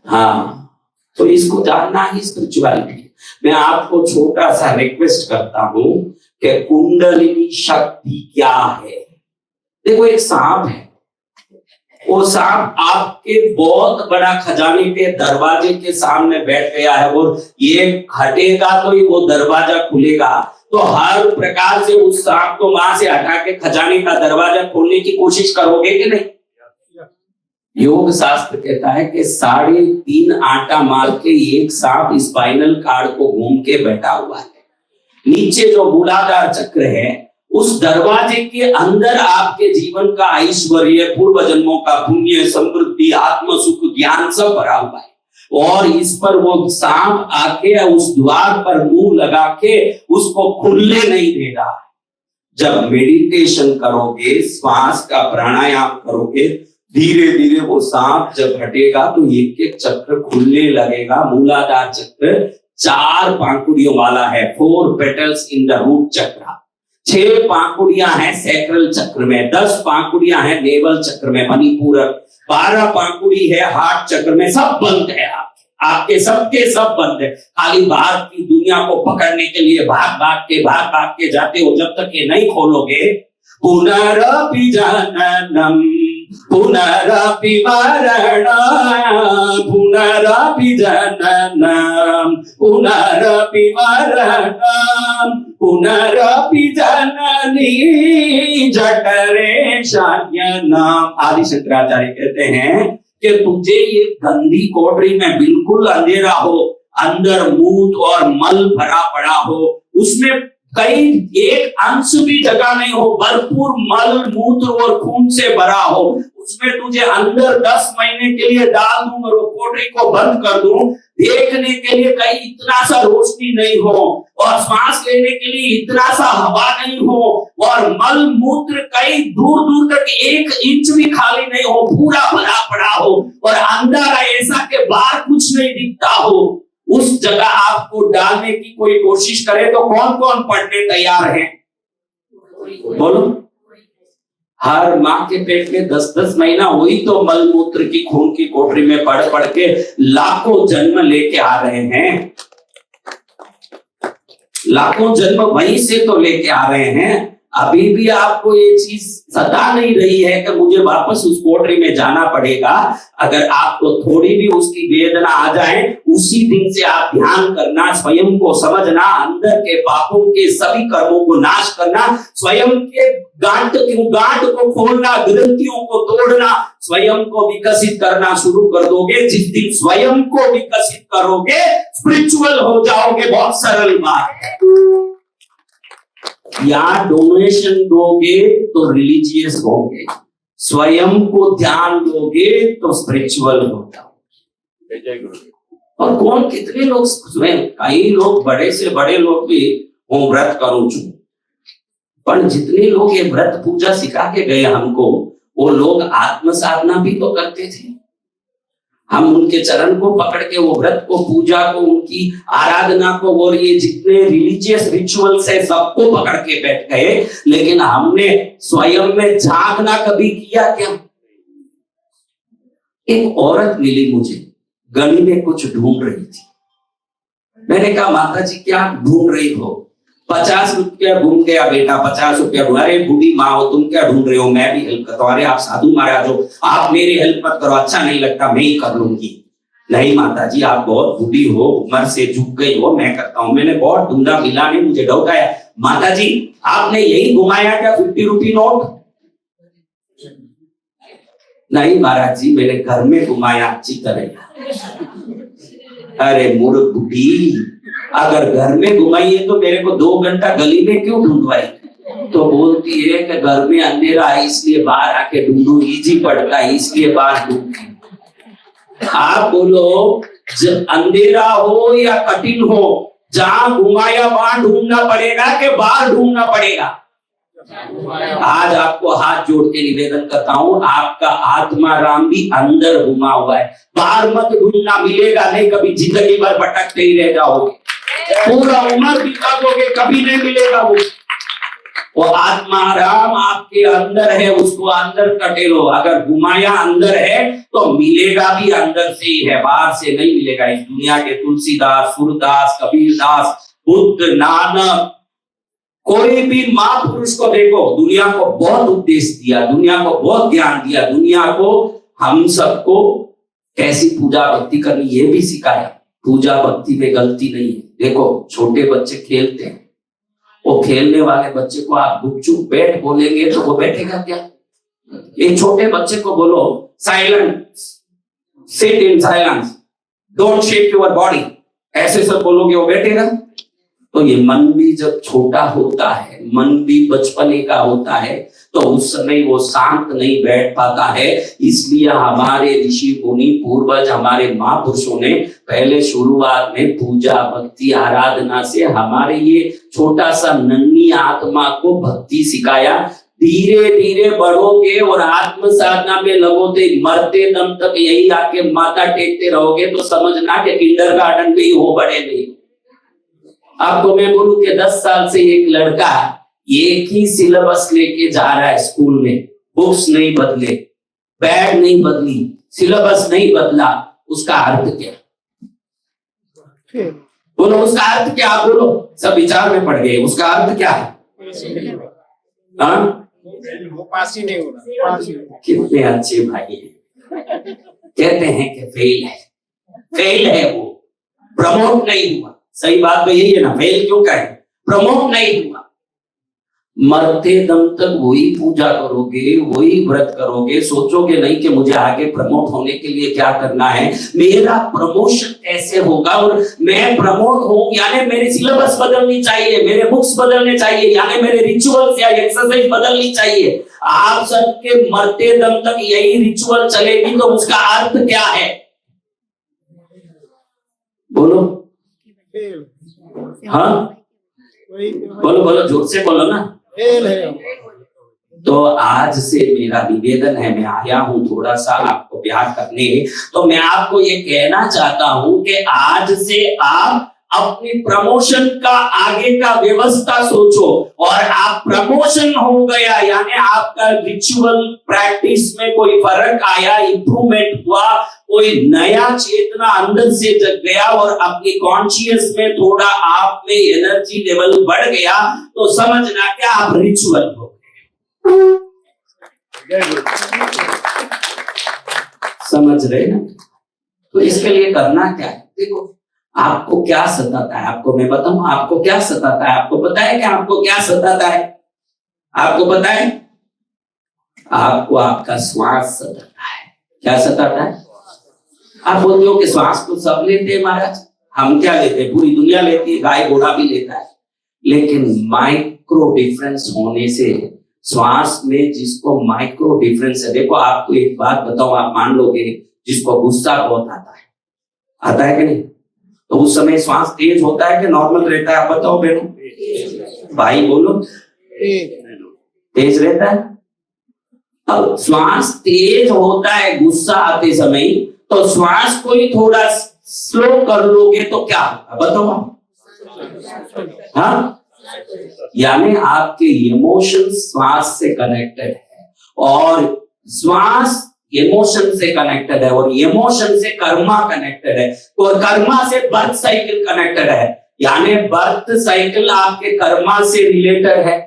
हाँ, तो इसको जानना ही स्पिरिचुअलिटी। मैं आपको छोटा सा रिक्वेस्ट करता हूं कि कुंडलिनी शक्ति क्या है। देखो, एक सांप है, वो सांप आपके बहुत बड़ा खजाने के दरवाजे के सामने बैठ गया है, और ये हटेगा तो ही वो दरवाजा खुलेगा। तो हर प्रकार से उस सांप को वहां से हटा के खजाने का दरवाजा खोलने की कोशिश करोगे कि नहीं? योग शास्त्र कहता है कि 3.5 आटा मार के एक सांप स्पाइनल कार्ड को घूम के बैठा हुआ है। नीचे जो मूलाधार चक्र है उस दरवाजे के अंदर आपके जीवन का ऐश्वर्य, पूर्व जन्मों का पुण्य, समृद्धि, आत्म सुख, ज्ञान सब भरा हुआ है। और इस पर वो सांप आके उस द्वार पर मुंह लगा के उसको खुलने नहीं दे रहा है। जब मेडिटेशन करोगे, श्वास का प्राणायाम करोगे, धीरे धीरे वो सांप जब हटेगा तो एक एक चक्र खुलने लगेगा। मूलाधार चक्र 4 पांखुड़ियों वाला है, 4 पेटल्स इन द रूट चक्र। 6 पांखुड़ियां हैं सैक्रल चक्र में, 10 पांखुड़ियां हैं नेवल चक्र में, मणिपूरक, 12 पांखुड़ी है हार्ट चक्र में। सब बंद है आपके सबके सब बंद है। खाली बाहर की दुनिया को पकड़ने के लिए भाग भाग के जाते हो। जब तक ये नहीं खोलोगे, पुनरपि जननम पुनरपि मरणम पुनरपि जननम पुनरपि मरणम पुनरपि जननी जठरे शयनम। आदि शंकराचार्य कहते हैं कि तुझे ये गंदी कोठरी में बिल्कुल अंधेरा हो, अंदर मूत और मल भरा पड़ा हो, उसमें कई एक अंश भी जगह नहीं हो, भरपूर मल मूत्र और खून से भरा हो, उसमें तुझे अंदर 10 महीने के लिए डाल दूं और कोठरी को बंद कर दूं, देखने के लिए कहीं इतना सा रोशनी नहीं हो और सांस लेने के लिए इतना सा हवा नहीं हो और मल मूत्र कहीं दूर दूर तक 1 इंच भी खाली नहीं हो, पूरा भरा पड़ा हो और अंदर ऐसा के बाहर कुछ नहीं दिखता हो, उस जगह आपको डालने की कोई कोशिश करे तो कौन कौन पढ़ने तैयार हैं? बोलो। हर माँ के पेट में 10-10 महीना हुई तो मल मूत्र की खून की कोठरी में पढ़ के लाखों जन्म लेके आ रहे हैं। लाखों जन्म वहीं से तो लेके आ रहे हैं। अभी भी आपको ये चीज सता नहीं रही है कि मुझे वापस उस कोठरी में जाना पड़ेगा। अगर आपको थोड़ी भी उसकी वेदना आ जाए, उसी दिन से आप ध्यान करना, स्वयं को समझना, अंदर के पापों के सभी कर्मों को नाश करना, स्वयं के गांठ को खोलना, ग्रंथियों को तोड़ना, स्वयं को विकसित करना शुरू कर दोगे। जिस दिन स्वयं को विकसित करोगे, स्पिरिचुअल हो जाओगे। बहुत सरल बात है। या डोनेशन दोगे तो रिलीजियस होगे, स्वयं को ध्यान दोगे तो स्पिरिचुअल हो जाओगे। और कौन कितने लोग स्वयं, कई लोग बड़े से बड़े लोग भी वो व्रत करूं छू, पर जितने लोग ये व्रत पूजा सिखा के गए हमको, वो लोग आत्म साधना भी तो करते थे। हम उनके चरण को पकड़ के वो व्रत को, पूजा को, उनकी आराधना को और ये जितने रिलीजियस रिचुअल्स है सबको पकड़ के बैठ गए, लेकिन हमने स्वयं में झांकना कभी किया क्या? एक औरत मिली मुझे, गली में कुछ ढूंढ रही थी। मैंने कहा माता जी क्या ढूंढ रही हो? 50 रुपया घूम गया बेटा, 50 रुपया। अरे बूढ़ी माँ हो तुम, क्या ढूंढ रहे हो? मैं भी हेल्प करता हूँ। अरे आप साधु महाराज हो, आप मेरी हेल्प मत करो, अच्छा नहीं लगता, मैं ही कर लूंगी। नहीं माता जी आप बहुत बूढ़ी हो, उम्र से झुक गई हो, मैं करता हूँ। मैंने बहुत ढूंढा, मिला नहीं, मुझे डाउट आया। माता जी आपने यही घुमाया क्या 50 रुपये नोट? नहीं महाराज जी मैंने घर में घुमाया अच्छी तरह। अरे मूर्ख बूढ़ी, अगर घर में घुमाई है तो मेरे को 2 घंटा गली में क्यों ढूंढवाई? तो बोलती है कि घर में अंधेरा है इसलिए बाहर आके ढूंढू, इजी पड़ता है इसलिए बाहर ढूंढती। आप बोलो जब अंधेरा हो या कठिन हो, जहां घुमाया वहां ढूंढना पड़ेगा कि बाहर ढूंढना पड़ेगा? आज आपको हाथ जोड़ के निवेदन करता हूं, आपका आत्मा राम भी अंदर घुमा हुआ है, बाहर मत ढूंढना, मिलेगा नहीं कभी, जिंदगी भर भटकते ही रह जाओगे, पूरा उम्र बिता दोगे, कभी नहीं मिलेगा वो आत्मा राम आपके अंदर है, उसको अंदर कटेलो। अगर घुमाया अंदर है तो मिलेगा भी अंदर से ही है, बाहर से नहीं मिलेगा। इस दुनिया के तुलसीदास, सूरदास, कबीरदास, बुद्ध, नानक, कोई भी महापुरुष को देखो, दुनिया को बहुत उपदेश दिया, दुनिया को बहुत ज्ञान दिया, दुनिया को हम सबको कैसी पूजा भक्ति करनी ये भी सिखाया। पूजा भक्ति में गलती नहीं है। देखो छोटे बच्चे खेलते हैं, वो खेलने वाले बच्चे को आप गुपचुप बैठ बोलेंगे तो वो बैठेगा क्या? एक छोटे बच्चे को बोलो silence, sit in silence, don't shake your body, ऐसे सब बोलोगे वो बैठेगा? तो ये मन भी जब छोटा होता है, मन भी बचपने का होता है, तो उस समय वो शांत नहीं बैठ पाता है। इसलिए हमारे ऋषि मुनि पूर्वज, हमारे महापुरुषों ने पहले शुरुआत में पूजा भक्ति आराधना से हमारे ये छोटा सा नन्ही आत्मा को भक्ति सिखाया। धीरे धीरे बढ़ोगे और आत्म साधना में लगोगे, मरते दम तक यही आके माथा टेकते रहोगे तो समझना कि किंडरगार्टन में ही हो, बड़े नहीं। आपको मैं बोलूं कि 10 साल से एक लड़का एक ही सिलेबस लेके जा रहा है स्कूल में, बुक्स नहीं बदले, बैग नहीं बदली, सिलेबस नहीं बदला, उसका अर्थ क्या? बोलो उसका अर्थ क्या? आप बोलो, सब विचार में पड़ गए, उसका अर्थ क्या है? पास ही नहीं हो रहा। कितने अच्छे भाई हैं, कहते हैं कि फेल है वो, प्रमोट नहीं हुआ। सही बात तो यही है ना, फेल क्यों कहे? प्रमोट नहीं हुआ। मरते दम तक वही पूजा करोगे, वही व्रत करोगे, सोचोगे नहीं कि मुझे आगे प्रमोट होने के लिए क्या करना है, मेरा प्रमोशन कैसे होगा और मैं प्रमोट हूं, यानी मेरी सिलेबस बदलनी चाहिए, मेरे बुक्स बदलने चाहिए, यानी मेरे रिचुअल्स या एक्सरसाइज बदलनी चाहिए। आप सबके मरते दम तक यही रिचुअल चलेगी तो उसका अर्थ क्या है? बोलो। हाँ बोलो बोलो, जोर से बोलो ना। तो आज से मेरा निवेदन है, मैं आया हूं थोड़ा सा आपको प्यार करने, तो मैं आपको ये कहना चाहता हूं कि आज से आप अपनी प्रमोशन का आगे का व्यवस्था सोचो, और आप प्रमोशन हो गया यानी आपका रिचुअल प्रैक्टिस में कोई फर्क आया, इंप्रूवमेंट हुआ, कोई नया चेतना अंदर से जग गया और अपनी कॉन्शियस में थोड़ा आप में एनर्जी लेवल बढ़ गया, तो समझना कि आप रिचुअल हो गए। समझ रहे ना? तो इसके लिए करना क्या है? देखो आपको क्या सताता है, आपको मैं बताऊं आपको क्या सताता है। आपको पता है कि आपको क्या सताता है? आपको पता है? आपको आपका श्वास सताता है। क्या सताता है? आप बोलते हो कि श्वास तो सब लेते हैं महाराज, हम क्या लेते हैं? पूरी दुनिया लेती है, गाय घोड़ा भी लेता है, लेकिन माइक्रो डिफरेंस होने से श्वास में जिसको माइक्रो डिफरेंस है, देखो आपको एक बात बताऊं, आप मान लोगे, जिसको गुस्सा बहुत आता है कि नहीं, तो उस समय श्वास तेज होता है कि नॉर्मल रहता है? आप बताओ बेटो, भाई बोलो, तेज रहता है। अब श्वास तेज होता है गुस्सा आते समय, तो श्वास को ही थोड़ा स्लो कर लोगे तो क्या होगा बताओ? हाँ, यानी आपके इमोशन श्वास से कनेक्टेड है, और श्वास इमोशन से कनेक्टेड है, और इमोशन से कर्मा कनेक्टेड है, और कर्मा से बर्थ साइकिल कनेक्टेड है, यानी बर्थ साइकिल आपके कर्मा से रिलेटेड है,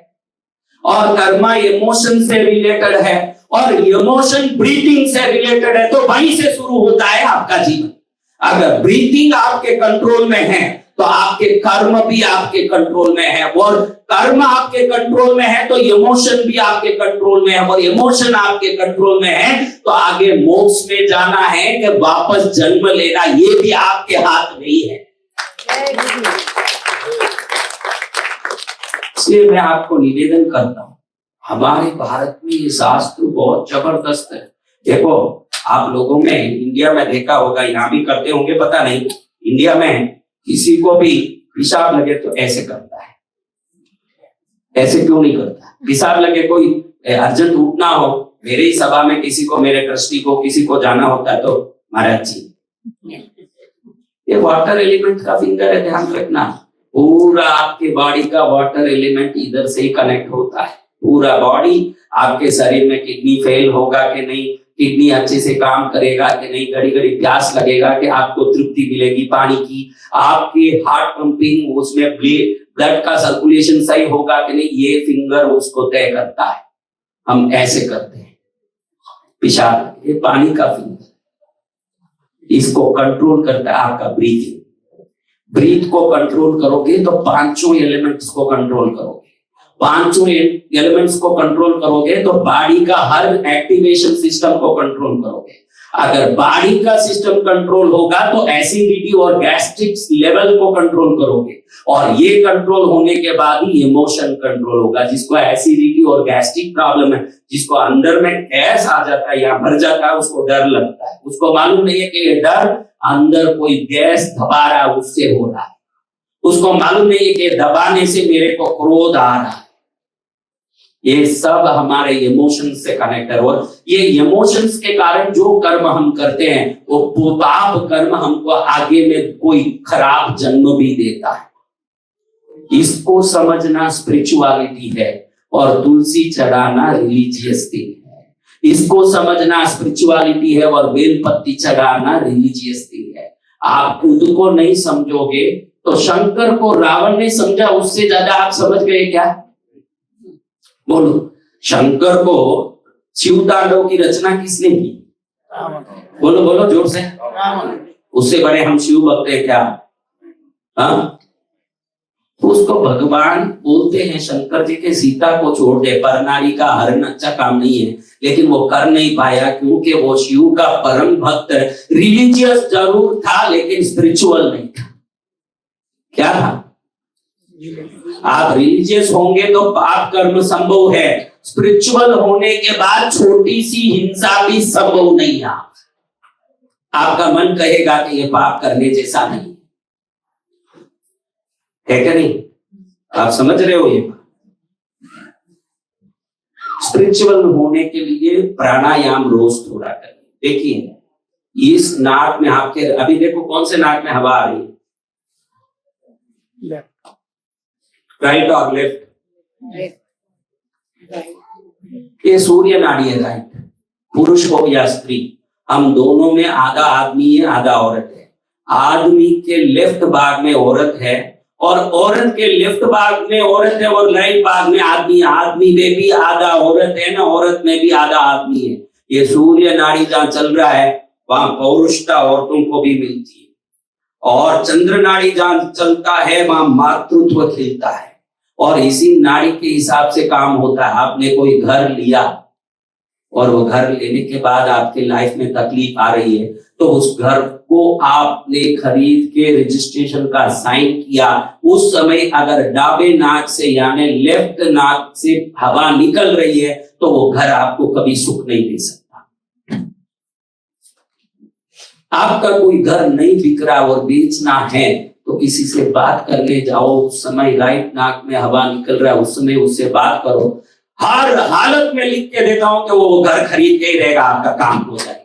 और कर्मा इमोशन से रिलेटेड है, और इमोशन ब्रीथिंग से रिलेटेड है। तो वहीं से शुरू होता है आपका जीवन। अगर ब्रीथिंग आपके कंट्रोल में है तो आपके कर्म भी आपके कंट्रोल में है, और कर्म आपके कंट्रोल में है तो इमोशन भी आपके कंट्रोल में है, और इमोशन आपके कंट्रोल में है तो आगे मोक्ष में जाना है कि वापस जन्म लेना, ये भी आपके हाथ में ही है। इसलिए मैं आपको निवेदन करता हूं, हमारे भारत में ये शास्त्र बहुत जबरदस्त है। देखो आप लोगों में इंडिया में देखा होगा, यहाँ भी करते होंगे पता नहीं, इंडिया में किसी को भी पेशाब लगे तो ऐसे करता है, ऐसे क्यों नहीं करता? पेशाब लगे, कोई अर्जेंट उठना हो, मेरे ही सभा में किसी को, मेरे ट्रस्टी को किसी को जाना होता है तो महाराज जी ये वाटर एलिमेंट का फिंगर है, ध्यान रखना, पूरा आपके बॉडी का वाटर एलिमेंट इधर से ही कनेक्ट होता है। पूरा बॉडी, आपके शरीर में किडनी फेल होगा कि नहीं, किडनी अच्छे से काम करेगा कि नहीं, घड़ी घड़ी प्यास लगेगा कि आपको तृप्ति मिलेगी पानी की, आपकी हार्ट पंपिंग, उसमें ब्लड का सर्कुलेशन सही होगा कि नहीं, ये फिंगर उसको तय करता है। हम ऐसे करते हैं पेशाब, ये पानी का फिंगर, इसको कंट्रोल करता है आपका ब्रीथिंग। ब्रीथ को कंट्रोल करोगे तो पांचों एलिमेंट्स को कंट्रोल करोगे, पांचों एलिमेंट्स को कंट्रोल करोगे तो बॉडी का हर एक्टिवेशन सिस्टम को कंट्रोल करोगे। अगर बॉडी का सिस्टम कंट्रोल होगा तो एसिडिटी और गैस्ट्रिक लेवल को कंट्रोल करोगे, और ये कंट्रोल होने के बाद ही इमोशन कंट्रोल होगा। जिसको एसिडिटी और गैस्ट्रिक प्रॉब्लम है, जिसको अंदर में गैस आ जाता है या भर जाता है, उसको डर लगता है, उसको मालूम नहीं है कि ये डर अंदर कोई गैस दबा रहा है उससे हो रहा है, उसको मालूम नहीं है कि दबाने से मेरे को क्रोध आ रहा है। ये सब हमारे इमोशंस से कनेक्ट है, और ये इमोशंस के कारण जो कर्म हम करते हैं वो पाप कर्म हमको आगे में कोई खराब जन्म भी देता है। इसको समझना स्पिरिचुअलिटी है, और तुलसी चढ़ाना रिलीजियस थिंग है। इसको समझना स्पिरिचुअलिटी है, और बेलपत्ती चढ़ाना रिलीजियस थिंग है। आप खुद को नहीं समझोगे तो शंकर को रावण ने समझा, उससे ज्यादा आप समझ गए क्या? बोलो, शंकर को शिव तांडव की रचना किसने की? बोलो बोलो जोर से। उससे बड़े हम शिव भक्त हैं क्या? हाँ, तो उसको भगवान बोलते हैं, शंकर जी के सीता को छोड़ दे, पर नारी का हरण अच्छा काम नहीं है, लेकिन वो कर नहीं पाया क्योंकि वो शिव का परम भक्त, रिलीजियस जरूर था लेकिन स्पिरिचुअल नहीं था। क्या था? आप रिलीजियस होंगे तो पाप कर्म संभव है, स्पिरिचुअल होने के बाद छोटी सी हिंसा भी संभव नहीं है। आपका मन कहेगा कि ये पाप करने जैसा नहीं है क्या? नहीं, आप समझ रहे हो? ये स्पिरिचुअल होने के लिए प्राणायाम रोज थोड़ा करें। देखिए, इस नाक में आपके, अभी देखो कौन से नाक में हवा आ रही है, राइट और लेफ्ट? ये सूर्य नाड़ी है, राइट। पुरुष हो या स्त्री, हम दोनों में आधा आदमी है आधा औरत है। आदमी के लेफ्ट भाग में औरत है, और औरत के लेफ्ट भाग में औरत है, और राइट भाग में आदमी। आदमी में भी आधा औरत है ना, औरत में भी आधा आदमी है। ये सूर्य नाड़ी जहां चल रहा है वहां पौरुषता औरतों को भी मिलती है, और चंद्र नाड़ी जहां चलता है वहां मातृत्व खिलता है, और इसी नाड़ी के हिसाब से काम होता है। आपने कोई घर लिया और वो घर लेने के बाद आपके लाइफ में तकलीफ आ रही है, तो उस घर को आपने खरीद के रजिस्ट्रेशन का साइन किया, उस समय अगर डाबे नाक से यानी लेफ्ट नाक से हवा निकल रही है तो वो घर आपको कभी सुख नहीं दे सकता। आपका कोई घर नहीं बिक रहा और बेचना है तो किसी से बात करने जाओ, उस समय राइट नाक में हवा निकल रहा है, उस समय उससे बात करो। हर हालत में लिख के देता हूं कि वो घर खरीद के ही रहेगा, आपका काम हो जाएगा।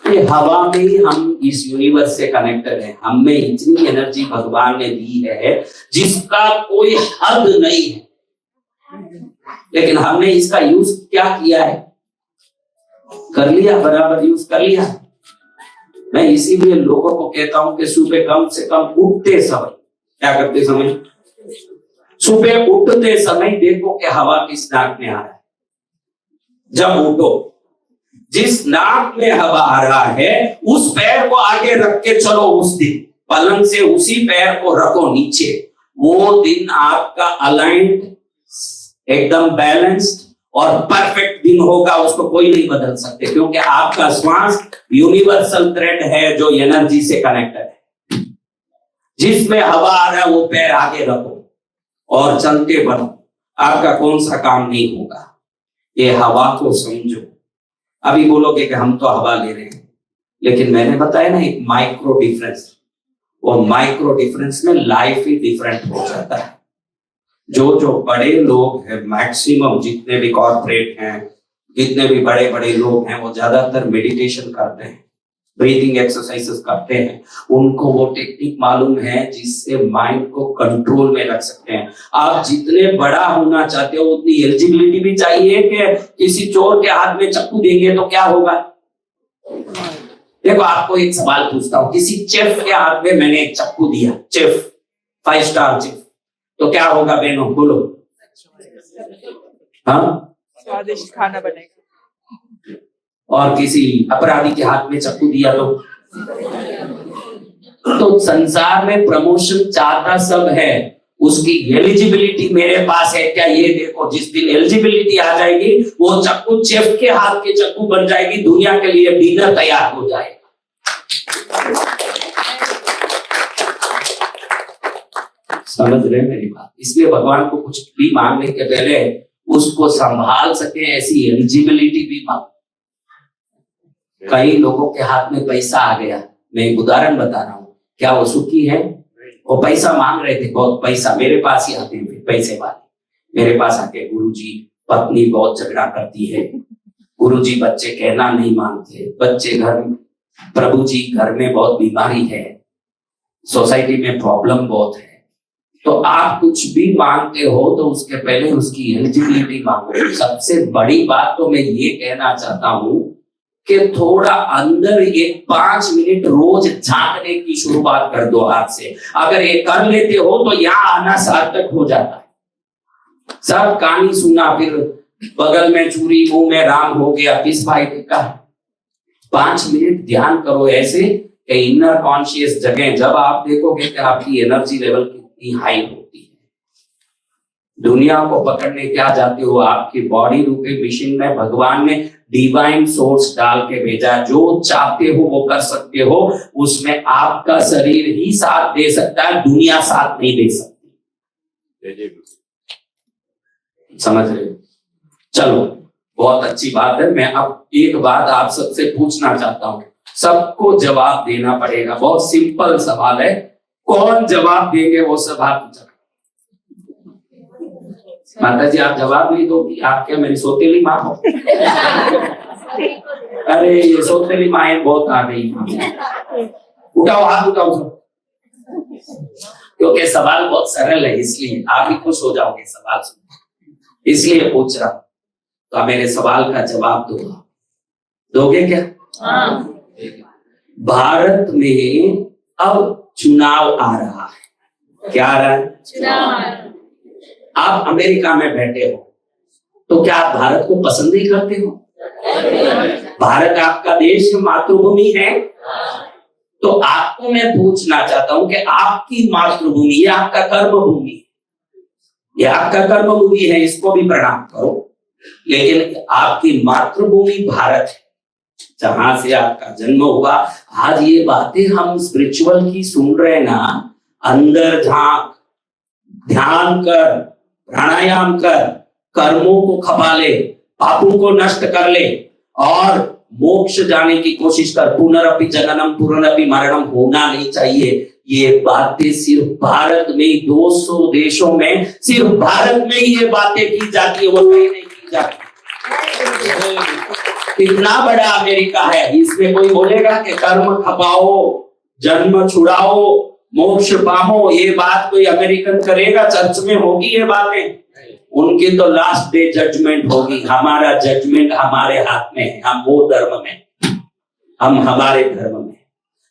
ये हवा में ही हम इस यूनिवर्स से कनेक्टेड हैं। हमें इतनी एनर्जी भगवान ने दी है जिसका कोई हद नहीं है, लेकिन हमने इसका यूज क्या किया है? कर लिया, बराबर यूज कर लिया। मैं इसीलिए लोगों को कहता हूं कि सुबह कम से कम उठते समय क्या करते समय, सुबह उठते समय देखो कि हवा किस नाक में आ रहा है। जब उठो, जिस नाक में हवा आ रहा है उस पैर को आगे रख के चलो, उस दिन पलंग से उसी पैर को रखो नीचे। वो दिन आपका अलाइंड, एकदम बैलेंस्ड और परफेक्ट दिन होगा, उसको कोई नहीं बदल सकते, क्योंकि आपका श्वास यूनिवर्सल थ्रेड है जो एनर्जी से कनेक्टेड है। जिसमें हवा आ रहा है वो पैर आगे रखो और चलते बढ़ो, आपका कौन सा काम नहीं होगा। ये हवा को समझो। अभी बोलोगे कि हम तो हवा ले रहे हैं, लेकिन मैंने बताया ना एक माइक्रो डिफरेंस, वो माइक्रो डिफरेंस में लाइफ ही डिफरेंट हो जाता है। जो बड़े लोग हैं, मैक्सिमम जितने भी कॉर्पोरेट हैं, जितने भी बड़े बड़े लोग हैं, वो ज्यादातर मेडिटेशन करते हैं, ब्रीथिंग एक्सरसाइजेस करते हैं। उनको वो टेक्निक मालूम है जिससे माइंड को कंट्रोल में रख सकते हैं। आप जितने बड़ा होना चाहते हो उतनी एलिजिबिलिटी भी चाहिए कि किसी चोर के हाथ में चाकू देंगे तो क्या होगा। देखो, आपको एक सवाल पूछता हूं, किसी चेफ के हाथ में मैंने एक चाकू दिया, चेफ, 5 स्टार चेफ, तो क्या होगा बहनों, बोलो? हाँ, स्वादिष्ट खाना बनेगा। और किसी अपराधी के हाथ में चाकू दिया तो संसार में प्रमोशन चाहता सब है, उसकी एलिजिबिलिटी मेरे पास है क्या ये देखो। जिस दिन एलिजिबिलिटी आ जाएगी वो चाकू चेफ के हाथ के चाकू बन जाएगी, दुनिया के लिए डिनर तैयार हो जाएगा। समझ रहे मेरी बात? इसलिए भगवान को कुछ भी मांगने के पहले उसको संभाल सके ऐसी एलिजिबिलिटी भी मांगो। कई लोगों के हाथ में पैसा आ गया, मैं एक उदाहरण बता रहा हूं, क्या वो सुखी है? वो पैसा मांग रहे थे, बहुत पैसा, मेरे पास ही आते हैं पैसे वाले, मेरे पास आके गुरुजी पत्नी बहुत झगड़ा करती है, गुरुजी बच्चे कहना नहीं मानते, बच्चे घर, प्रभु जी घर में बहुत बीमारी है, सोसाइटी में प्रॉब्लम बहुत है। तो आप कुछ भी मांगते हो तो उसके पहले उसकी एलिजिबिलिटी मांगो। सबसे बड़ी बात तो मैं ये कहना चाहता हूं कि थोड़ा अंदर एक 5 मिनट रोज झांकने की शुरुआत कर दो आज से। अगर ये कर लेते हो तो यहाँ आना सार्थक हो जाता है। सब कहानी सुना, फिर बगल में चूरी मुंह में राम हो गया, किस फायदे का। 5 मिनट ध्यान करो ऐसे कि इनर कॉन्शियस जगह, जब आप देखोगे कि आपकी एनर्जी लेवल कितनी हाई होती है। दुनिया को पकड़ने क्या जाते हो, आपकी बॉडी रूपी मशीन में भगवान ने डिवाइन सोर्स डाल के भेजा। जो चाहते हो वो कर सकते हो, उसमें आपका शरीर ही साथ दे सकता है, दुनिया साथ नहीं दे सकती। समझ रहे हो? चलो बहुत अच्छी बात है। मैं अब एक बात आप सबसे पूछना चाहता हूं, सबको जवाब देना पड़ेगा, बहुत सिंपल सवाल है, कौन जवाब देंगे वो सब हाथ उठा। माता जी आप जवाब नहीं दोगी, आप क्या मेरी सौतेली माँ हो? अरे ये सौतेली माँ बहुत आ गई, उठाओ हाथ उठाओ सब, क्योंकि सवाल बहुत सरल है, इसलिए आप ही खुश हो जाओगे सवाल सुन, इसलिए पूछ रहा हूं। तो मेरे सवाल का जवाब दोगे क्या? हाँ। भारत में अब चुनाव आ रहा है। क्या आ रहा है? चुनाव। आप अमेरिका में बैठे हो तो क्या आप भारत को पसंद ही करते हो? भारत आपका देश, मातृभूमि है। तो आपको मैं पूछना चाहता हूं कि आपकी मातृभूमि, ये आपका कर्मभूमि है, ये आपका कर्मभूमि है, इसको भी प्रणाम करो। लेकिन आपकी मातृभूमि भारत है, जहां से आपका जन्म हुआ। आज ये बातें हम स्पिरिचुअल की सुन रहे ना, अंदर झांक, ध्यान कर, प्राणायाम कर, कर्मों को खपा ले, पापों को नष्ट कर ले और मोक्ष जाने की कोशिश कर। पुनरअपि जननम पुनरअपि मरणम होना नहीं चाहिए। ये बातें सिर्फ भारत में, 200 देशों में सिर्फ भारत में ही ये बातें की जाती है, वो कहीं नहीं की जाती। इतना बड़ा अमेरिका है, इसमें कोई बोलेगा कि कर्म खपाओ, जन्म छुड़ाओ, मोक्ष पाओ, ये बात कोई अमेरिकन करेगा? चर्च में होगी ये बातें? उनकी तो लास्ट डे जजमेंट होगी। हमारा जजमेंट हमारे हाथ में है, हम वो धर्म में, हम हमारे धर्म में।